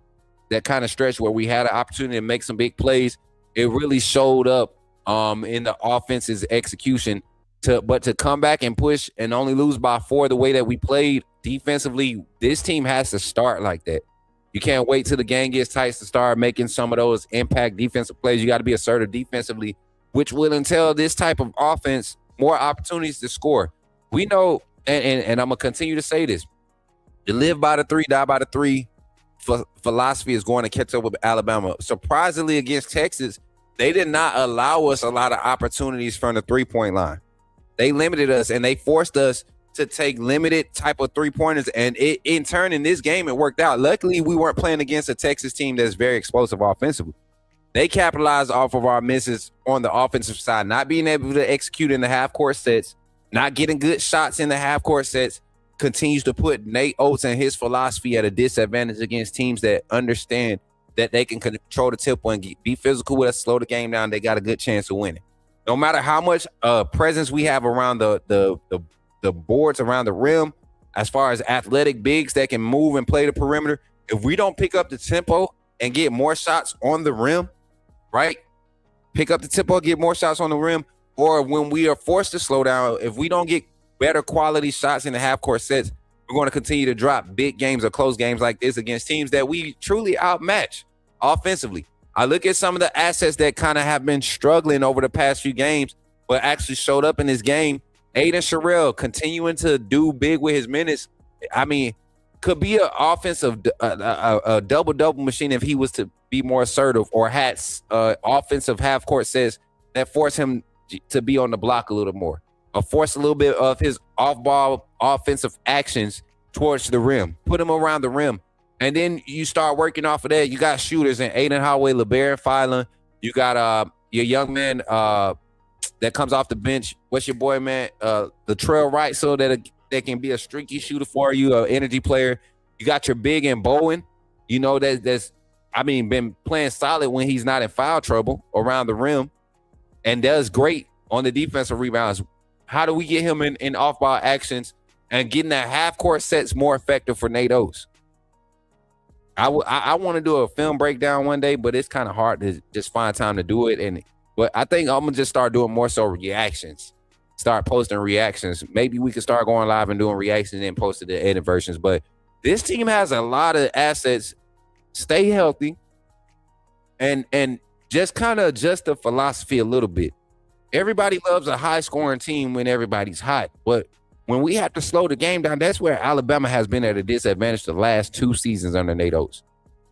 stretch where we had an opportunity to make some big plays, it really showed up in the offense's execution. But to come back and push and only lose by 4 the way that we played defensively, this team has to start like that. You can't wait till the game gets tight to start making some of those impact defensive plays. You got to be assertive defensively, which will entail this type of offense more opportunities to score. We know, and I'm going to continue to say this, the live by the 3, die by the 3 philosophy is going to catch up with Alabama. Surprisingly, against Texas, they did not allow us a lot of opportunities from the 3-point line. They limited us, and they forced us to take limited type of 3-pointers, and in turn, in this game, it worked out. Luckily, we weren't playing against a Texas team that's very explosive offensively. They capitalized off of our misses on the offensive side, not being able to execute in the half-court sets, not getting good shots in the half-court sets, continues to put Nate Oates and his philosophy at a disadvantage against teams that understand that they can control the tempo and be physical with us, slow the game down. They got a good chance of winning. No matter how much presence we have around the boards around the rim, as far as athletic bigs that can move and play the perimeter, if we don't pick up the tempo and get more shots on the rim, right? Pick up the tempo, get more shots on the rim, or when we are forced to slow down, if we don't get better quality shots in the half-court sets, we're going to continue to drop big games or close games like this against teams that we truly outmatch offensively. I look at some of the assets that kind of have been struggling over the past few games, but actually showed up in this game. Aiden Sherrill continuing to do big with his minutes. I mean, could be an offensive a double-double machine if he was to be more assertive or had offensive half-court sets that force him to be on the block a little more, or force a little bit of his off-ball offensive actions towards the rim, put him around the rim. And then you start working off of that. You got shooters in Aiden Holloway, LeBaron Phylon. You got your young man that comes off the bench. What's your boy, man? The Trail Right, so that can be a streaky shooter for you, an energy player. You got your big and Bowen. You know, that's been playing solid when he's not in foul trouble around the rim and does great on the defensive rebounds. How do we get him in off-ball actions and getting that half-court sets more effective for Nate Oates? I want to do a film breakdown one day, but it's kind of hard to just find time to do it. But I think I'm going to just start doing more so reactions. Start posting reactions. Maybe we can start going live and doing reactions and posting the edit versions. But this team has a lot of assets. Stay healthy and just kind of adjust the philosophy a little bit. Everybody loves a high-scoring team when everybody's hot. But when we have to slow the game down, that's where Alabama has been at a disadvantage the last 2 seasons under Nate Oates.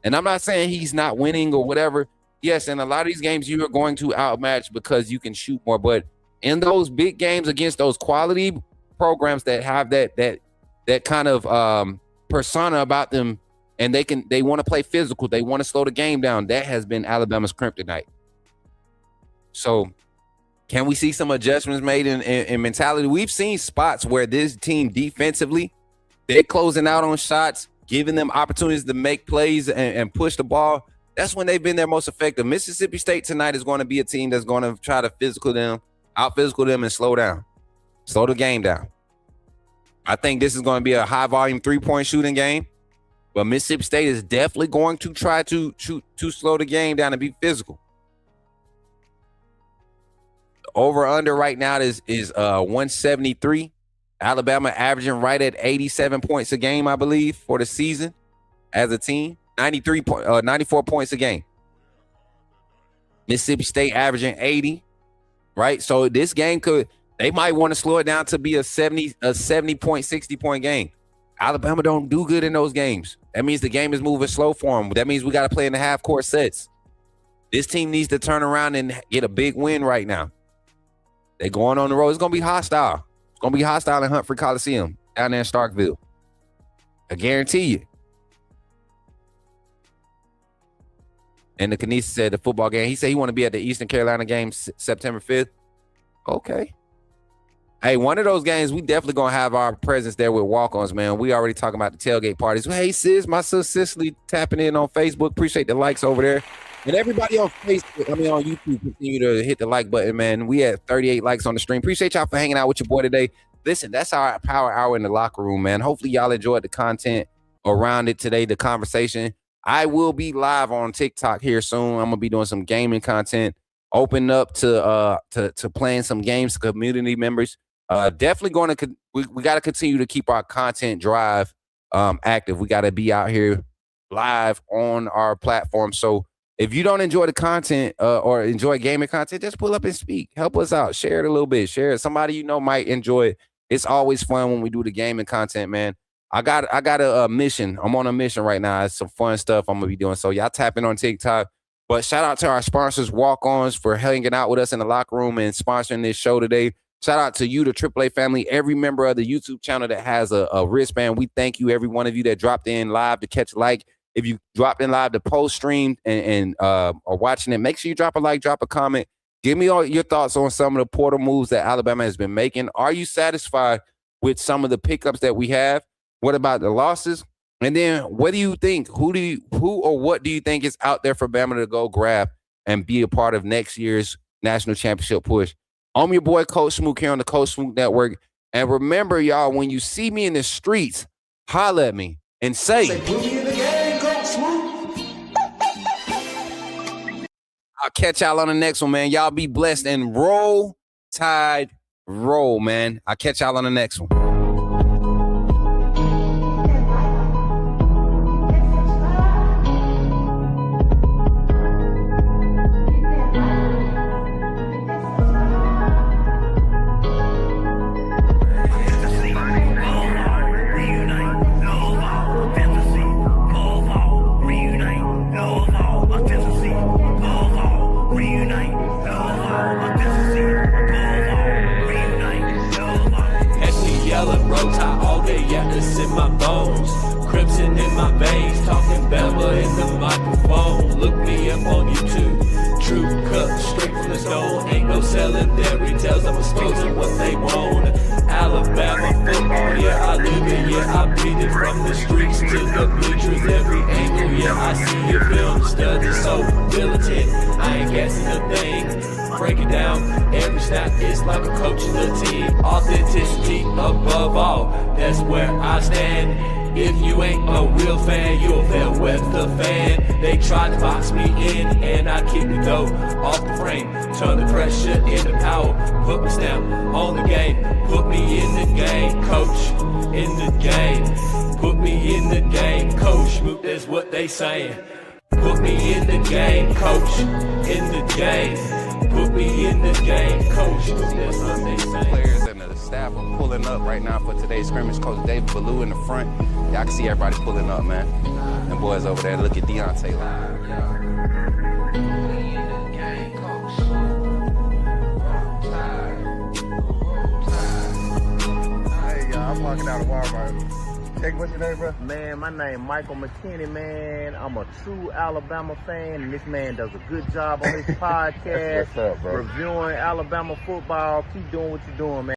And I'm not saying he's not winning or whatever. Yes, in a lot of these games, you are going to outmatch because you can shoot more. But in those big games against those quality programs that have that kind of persona about them, and they want to play physical, they want to slow the game down, that has been Alabama's kryptonite. So can we see some adjustments made in mentality? We've seen spots where this team defensively, they're closing out on shots, giving them opportunities to make plays and push the ball. That's when they've been their most effective. Mississippi State tonight is going to be a team that's going to try to out-physical them and slow the game down. I think this is going to be a high-volume 3-point shooting game, but Mississippi State is definitely going to try to slow the game down and be physical. Over-under right now is 173. Alabama averaging right at 87 points a game, I believe, for the season as a team. 94 points a game. Mississippi State averaging 80, right? So this game they might want to slow it down to be a 70 point, 60 point game. Alabama don't do good in those games. That means the game is moving slow for them. That means we got to play in the half court sets. This team needs to turn around and get a big win right now. They going on the road. It's going to be hostile. It's going to be hostile in Humphrey Coliseum down there in Starkville. I guarantee you. And the Kanisa said the football game. He said he want to be at the Eastern Carolina game September 5th. Okay. Hey, one of those games, we definitely going to have our presence there with walk-ons, man. We already talking about the tailgate parties. Hey, sis, my sister Cicely tapping in on Facebook. Appreciate the likes over there. And everybody on Facebook, on YouTube, continue to hit the like button, man. We had 38 likes on the stream. Appreciate y'all for hanging out with your boy today. Listen, that's our power hour in the locker room, man. Hopefully y'all enjoyed the content around it today, the conversation. I will be live on TikTok here soon. I'm gonna be doing some gaming content, open up to playing some games to community members. Definitely going to we got to continue to keep our content drive active. We got to be out here live on our platform. So if you don't enjoy the content or enjoy gaming content, just pull up and speak. Help us out. Share it a little bit. Share it. Somebody you know might enjoy it. It's always fun when we do the gaming content, man. I got a mission. I'm on a mission right now. It's some fun stuff I'm gonna be doing. So y'all tap in on TikTok. But shout out to our sponsors, Walk-Ons, for hanging out with us in the locker room and sponsoring this show today. Shout out to you, the AAA family, every member of the YouTube channel that has a wristband. We thank you, every one of you that dropped in live to catch a like. If you dropped in live to post stream and are watching it, make sure you drop a like, drop a comment. Give me all your thoughts on some of the portal moves that Alabama has been making. Are you satisfied with some of the pickups that we have? What about the losses? And then what do you think? Who or what do you think is out there for Bama to go grab and be a part of next year's national championship push? I'm your boy, Coach Smook, here on the Coach Smook Network. And remember, y'all, when you see me in the streets, holler at me and say put me in the game, Coach Smook. I'll catch y'all on the next one, man. Y'all be blessed and roll tide, roll, man. I'll catch y'all on the next one. In my bones, crimson in my veins, talking Bama in the microphone. Look me up on YouTube, true cut straight from the stone. Ain't no selling fairy tales, I'm exposing what they want. Alabama football, yeah, I live it, yeah, I breathe it. From the streets to the bleachers, every angle, yeah, I see your film, study so militant. I ain't guessing a thing. Break it down, every snap is like a coach of the team. Authenticity above all, that's where I stand. If you ain't a real fan, you'll fail with the fan. They tried to box me in, and I kicked the dough off the frame. Turn the pressure into power, put my stamp on the game. Put me in the game, coach, in the game. Put me in the game, coach, that's what they saying. Put me in the game, coach, in the game. Put me in the game, coach. That's what they say. Players and the staff are pulling up right now for today's scrimmage. Coach David Ballou in the front. Y'all can see everybody pulling up, man. Them boys over there. Look at Deontay. Hey, y'all, I'm walking out of Walmart. Hey, what's your name, bro? Man, my name Michael McKinney, man. I'm a true Alabama fan, and this man does a good job on his podcast. What's up, bro? Reviewing Alabama football. Keep doing what you're doing, man.